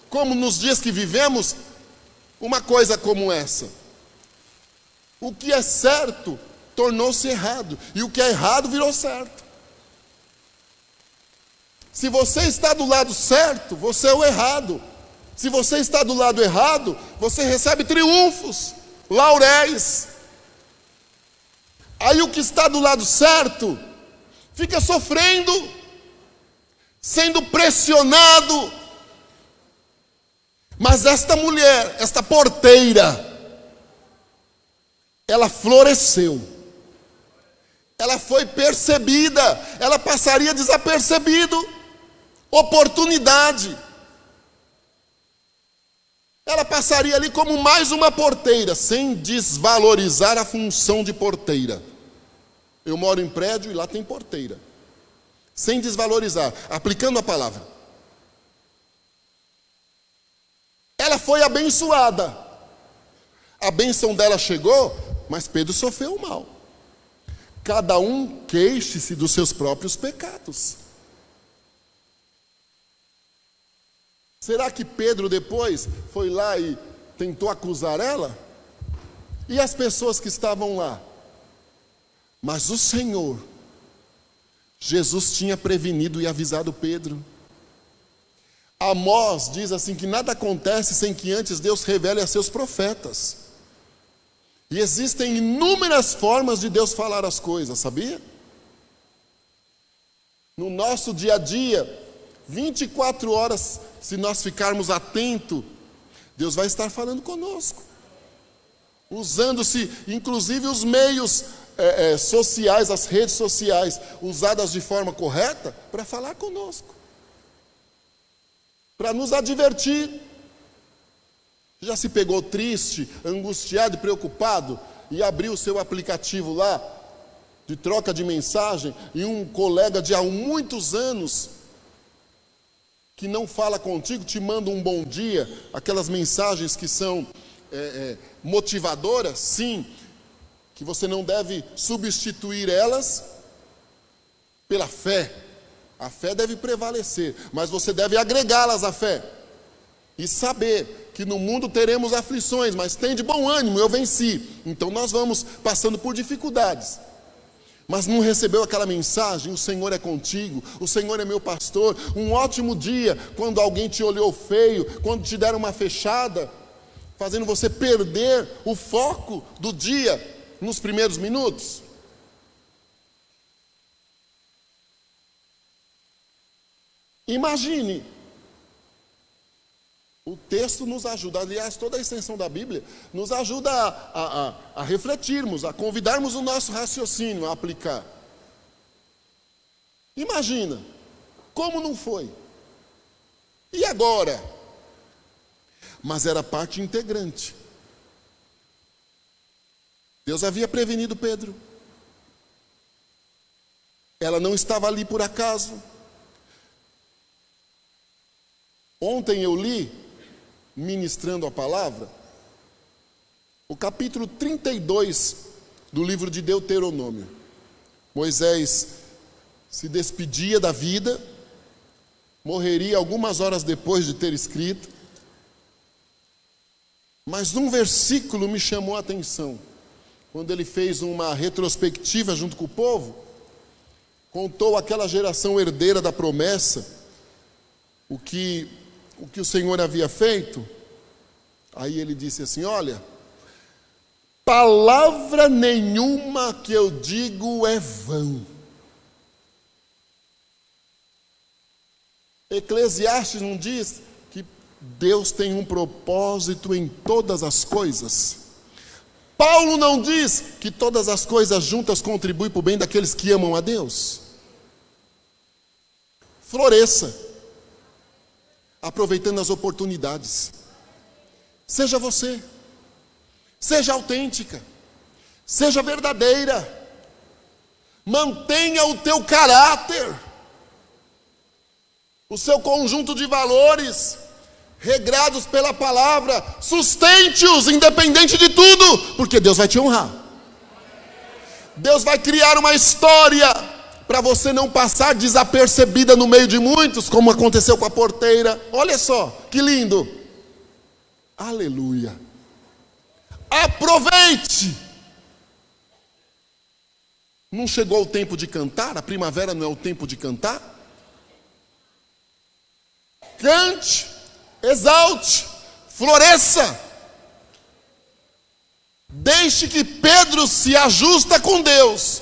como nos dias que vivemos, uma coisa como essa. O que é certo tornou-se errado, e o que é errado virou certo. Se você está do lado certo, você é o errado. Se você está do lado errado, você recebe triunfos, lauréis. Aí o que está do lado certo fica sofrendo, sendo pressionado. Mas esta mulher, esta porteira, ela floresceu, ela foi percebida, ela passaria desapercebido. Oportunidade, ela passaria ali como mais uma porteira, sem desvalorizar a função de porteira. Eu moro em prédio e lá tem porteira, sem desvalorizar, aplicando a palavra. Ela foi abençoada, a bênção dela chegou, mas Pedro sofreu mal. Cada um queixe-se dos seus próprios pecados. Será que Pedro depois foi lá e tentou acusar ela? E as pessoas que estavam lá? Mas o Senhor, Jesus, tinha prevenido e avisado Pedro. Amós diz assim que nada acontece sem que antes Deus revele a seus profetas. E existem inúmeras formas de Deus falar as coisas, sabia? No nosso dia a dia, 24 horas, se nós ficarmos atentos, Deus vai estar falando conosco. Usando-se, inclusive, os meios sociais, as redes sociais, usadas de forma correta, para falar conosco. Para nos advertir. Já se pegou triste, angustiado e preocupado e abriu o seu aplicativo lá de troca de mensagem e um colega de há muitos anos que não fala contigo te manda um bom dia, aquelas mensagens que são motivadoras? Sim, que você não deve substituir elas pela fé. A fé deve prevalecer, mas você deve agregá-las à fé e saber que no mundo teremos aflições, mas tem de bom ânimo, eu venci. Então nós vamos passando por dificuldades. Mas não recebeu aquela mensagem? O Senhor é contigo, o Senhor é meu pastor. Um ótimo dia, quando alguém te olhou feio, quando te deram uma fechada, fazendo você perder o foco do dia nos primeiros minutos. Imagine. O texto nos ajuda, aliás, toda a extensão da Bíblia nos ajuda a refletirmos, a convidarmos o nosso raciocínio a aplicar. Imagina, como não foi? E agora? Mas era parte integrante. Deus havia prevenido Pedro. Ela não estava ali por acaso. Ontem eu li, ministrando a palavra, o capítulo 32 do livro de Deuteronômio. Moisés se despedia da vida, morreria algumas horas depois de ter escrito, mas um versículo me chamou a atenção. Quando ele fez uma retrospectiva junto com o povo, contou àquela geração herdeira da promessa, o que o Senhor havia feito. Aí ele disse assim: olha, palavra nenhuma que eu digo é vão. Eclesiastes não diz que Deus tem um propósito em todas as coisas? Paulo não diz que todas as coisas juntas contribuem para o bem daqueles que amam a Deus? Floresça, aproveitando as oportunidades. Seja você, seja autêntica, seja verdadeira, mantenha o teu caráter, o seu conjunto de valores, regrados pela palavra, sustente-os independente de tudo, porque Deus vai te honrar. Deus vai criar uma história para você não passar desapercebida no meio de muitos, como aconteceu com a porteira. Olha só, que lindo. Aleluia. Aproveite. Não chegou o tempo de cantar? A primavera não é o tempo de cantar? Cante, exalte, floresça. Deixe que Pedro se ajusta com Deus.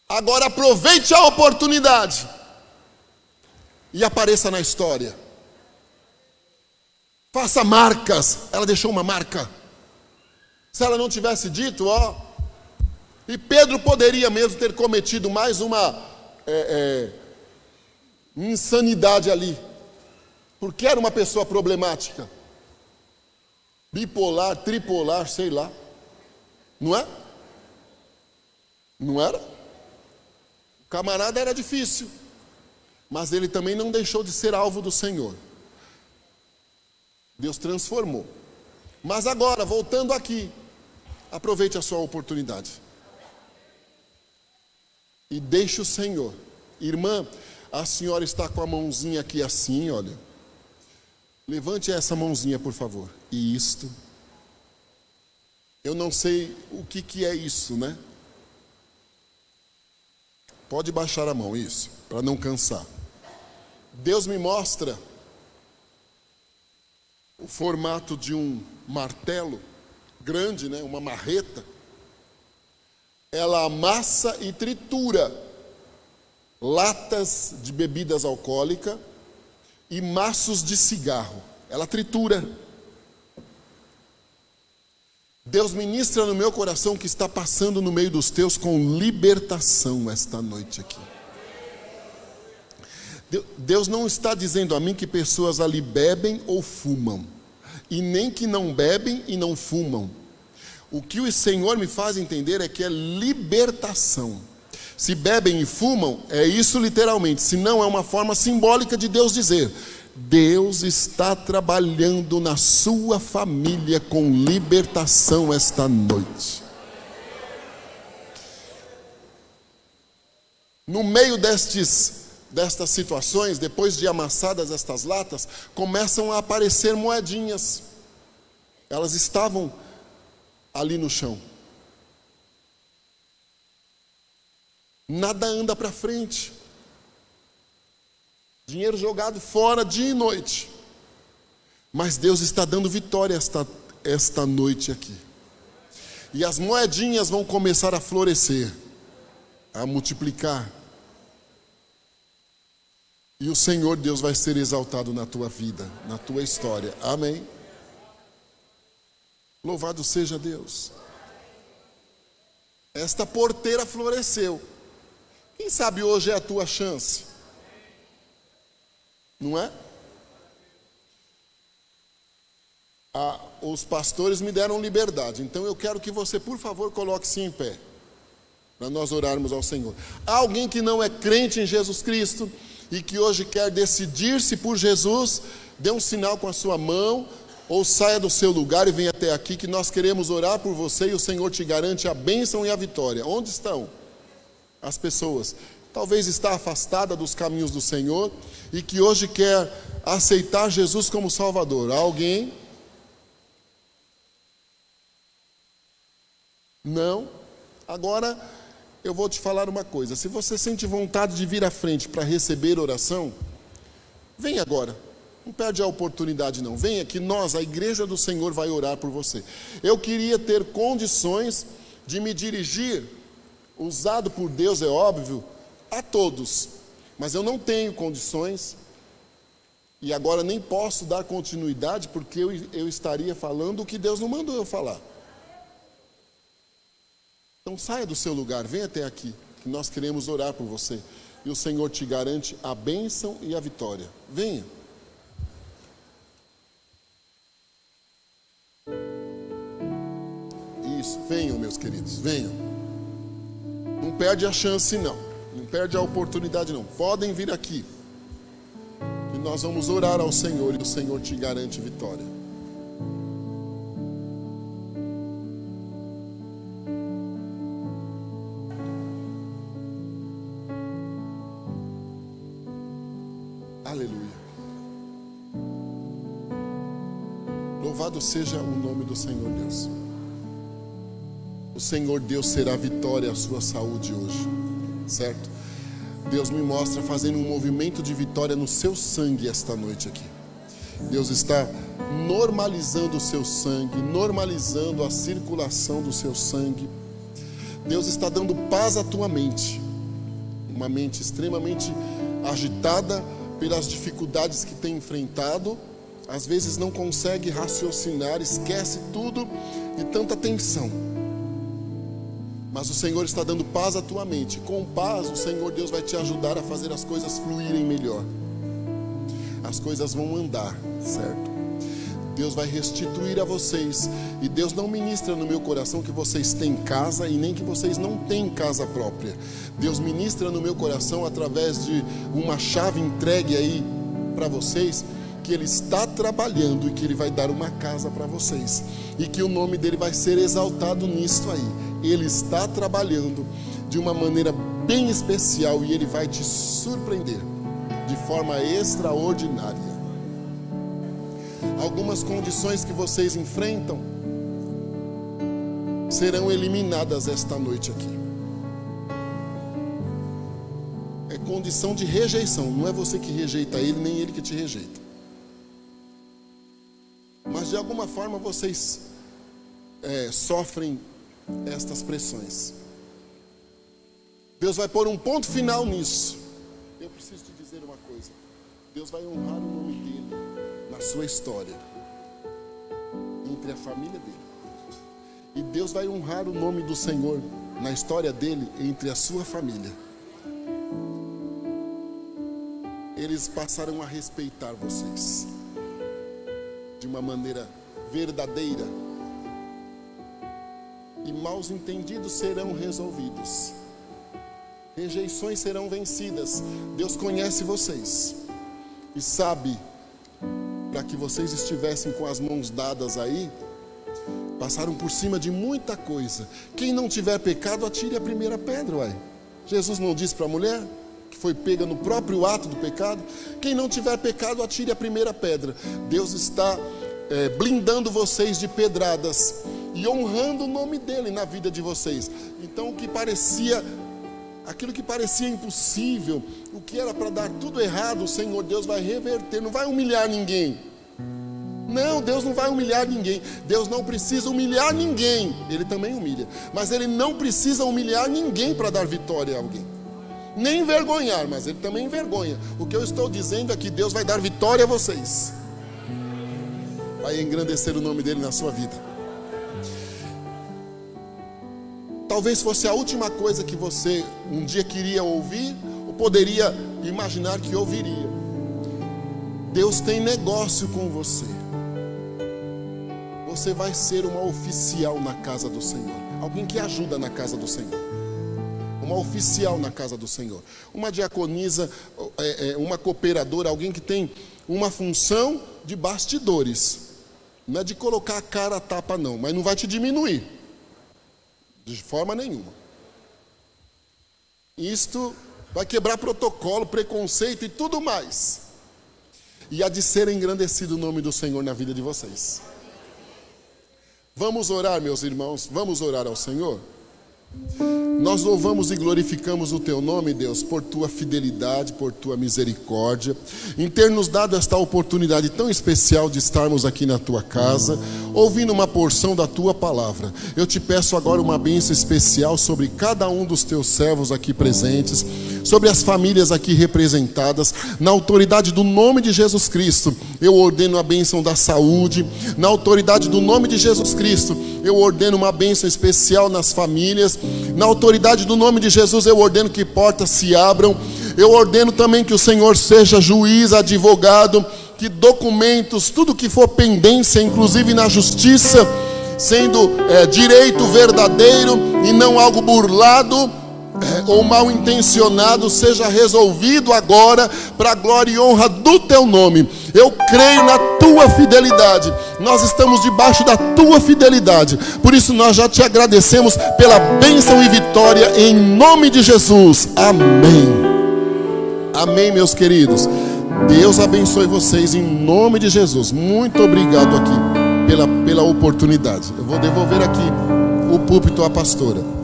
Agora aproveite a oportunidade e apareça na história. Faça marcas. Ela deixou uma marca. Se ela não tivesse dito, e Pedro poderia mesmo ter cometido mais uma insanidade ali, porque era uma pessoa problemática, bipolar, tripolar, sei lá, não é? Não era? O camarada era difícil, mas ele também não deixou de ser alvo do Senhor. Deus transformou. Mas agora, voltando aqui, aproveite a sua oportunidade e deixe o Senhor. Irmã, a senhora está com a mãozinha aqui assim, olha. Levante essa mãozinha, por favor. E isto. Eu não sei o que é isso, né? Pode baixar a mão, isso, para não cansar. Deus me mostra o formato de um martelo grande, né? Uma marreta. Ela amassa e tritura latas de bebidas alcoólicas e maços de cigarro. Ela tritura. Deus ministra no meu coração que está passando no meio dos teus com libertação esta noite aqui. Deus não está dizendo a mim que pessoas ali bebem ou fumam, e nem que não bebem e não fumam. O que o Senhor me faz entender é que é libertação. Se bebem e fumam, é isso literalmente, se não é uma forma simbólica de Deus dizer: Deus está trabalhando na sua família com libertação esta noite. No meio destas situações, depois de amassadas estas latas, começam a aparecer moedinhas. Elas estavam ali no chão. Nada anda para frente. Dinheiro jogado fora dia e noite. Mas Deus está dando vitória esta noite aqui. E as moedinhas vão começar a florescer, a multiplicar. E o Senhor Deus vai ser exaltado na tua vida, na tua história. Amém? Louvado seja Deus. Esta porteira floresceu. Quem sabe hoje é a tua chance? Não é? Os pastores me deram liberdade, então eu quero que você, por favor, coloque-se em pé, para nós orarmos ao Senhor. Há alguém que não é crente em Jesus Cristo e que hoje quer decidir-se por Jesus, dê um sinal com a sua mão, ou saia do seu lugar e venha até aqui, que nós queremos orar por você e o Senhor te garante a bênção e a vitória. Onde estão as pessoas? Talvez está afastada dos caminhos do Senhor e que hoje quer aceitar Jesus como Salvador. Há alguém? Não? Agora eu vou te falar uma coisa. Se você sente vontade de vir à frente para receber oração, vem agora. Não perde a oportunidade não. Venha que nós, a igreja do Senhor, vai orar por você. Eu queria ter condições de me dirigir, usado por Deus, é óbvio, a todos. Mas eu não tenho condições. E agora nem posso dar continuidade, porque eu estaria falando o que Deus não mandou eu falar. Então saia do seu lugar, venha até aqui, que nós queremos orar por você. E o Senhor te garante a bênção e a vitória. Venha. Isso, venham, meus queridos, venham. Não perde a chance não, não perde a oportunidade não. Podem vir aqui, que nós vamos orar ao Senhor e o Senhor te garante vitória. Aleluia. Louvado seja o nome do Senhor Deus. O Senhor Deus será vitória à sua saúde hoje, certo? Deus me mostra fazendo um movimento de vitória no seu sangue esta noite aqui. Deus está normalizando o seu sangue, normalizando a circulação do seu sangue. Deus está dando paz à tua mente, uma mente extremamente agitada pelas dificuldades que tem enfrentado, às vezes não consegue raciocinar, esquece tudo de tanta tensão. Mas o Senhor está dando paz à tua mente. Com paz, o Senhor Deus vai te ajudar a fazer as coisas fluírem melhor. As coisas vão andar, certo? Deus vai restituir a vocês. E Deus não ministra no meu coração que vocês têm casa e nem que vocês não têm casa própria. Deus ministra no meu coração através de uma chave entregue aí para vocês, que Ele está trabalhando e que Ele vai dar uma casa para vocês. E que o nome dEle vai ser exaltado nisto aí. Ele está trabalhando de uma maneira bem especial e Ele vai te surpreender de forma extraordinária. Algumas condições que vocês enfrentam serão eliminadas esta noite aqui. É condição de rejeição, não é você que rejeita Ele, nem Ele que te rejeita. Mas de alguma forma vocês sofrem estas pressões. Deus vai pôr um ponto final nisso. Eu preciso te dizer uma coisa. Deus vai honrar o nome dEle na sua história, entre a família dEle. E Deus vai honrar o nome do Senhor na história dEle, entre a sua família. Eles passarão a respeitar vocês de uma maneira verdadeira. E maus entendidos serão resolvidos. Rejeições serão vencidas. Deus conhece vocês e sabe, para que vocês estivessem com as mãos dadas aí, passaram por cima de muita coisa. Quem não tiver pecado, atire a primeira pedra, uai. Jesus não disse para a mulher que foi pega no próprio ato do pecado? Quem não tiver pecado, atire a primeira pedra. Deus está blindando vocês de pedradas e honrando o nome dEle na vida de vocês. Então aquilo que parecia impossível, o que era para dar tudo errado, o Senhor Deus vai reverter. Não vai humilhar ninguém. Não, Deus não vai humilhar ninguém. Deus não precisa humilhar ninguém. Ele também humilha, mas Ele não precisa humilhar ninguém para dar vitória a alguém, nem envergonhar, mas Ele também envergonha. O que eu estou dizendo é que Deus vai dar vitória a vocês, vai engrandecer o nome dEle na sua vida. Talvez fosse a última coisa que você um dia queria ouvir, ou poderia imaginar que ouviria. Deus tem negócio com você. Você vai ser uma oficial na casa do Senhor. Alguém que ajuda na casa do Senhor. Uma oficial na casa do Senhor. Uma diaconisa, uma cooperadora, alguém que tem uma função de bastidores. Não é de colocar a cara a tapa, não, mas não vai te diminuir. De forma nenhuma. Isto vai quebrar protocolo, preconceito e tudo mais. E há de ser engrandecido o nome do Senhor na vida de vocês. Vamos orar, meus irmãos, vamos orar ao Senhor? Nós louvamos e glorificamos o Teu nome, Deus, por Tua fidelidade, por Tua misericórdia, em ter nos dado esta oportunidade tão especial de estarmos aqui na Tua casa, ouvindo uma porção da Tua palavra. Eu te peço agora uma bênção especial sobre cada um dos Teus servos aqui presentes, sobre as famílias aqui representadas, na autoridade do nome de Jesus Cristo. Eu ordeno a bênção da saúde, na autoridade do nome de Jesus Cristo. Eu ordeno uma bênção especial nas famílias, na autoridade do nome de Jesus. Eu ordeno que portas se abram. Eu ordeno também que o Senhor seja juiz, advogado, que documentos, tudo que for pendência, inclusive na justiça, sendo direito verdadeiro e não algo burlado ou mal intencionado, seja resolvido agora para a glória e honra do Teu nome. Eu creio na Tua fidelidade. Nós estamos debaixo da Tua fidelidade. Por isso nós já te agradecemos pela bênção e vitória em nome de Jesus. Amém. Amém, meus queridos. Deus abençoe vocês em nome de Jesus. Muito obrigado aqui pela oportunidade. Eu vou devolver aqui o púlpito à pastora.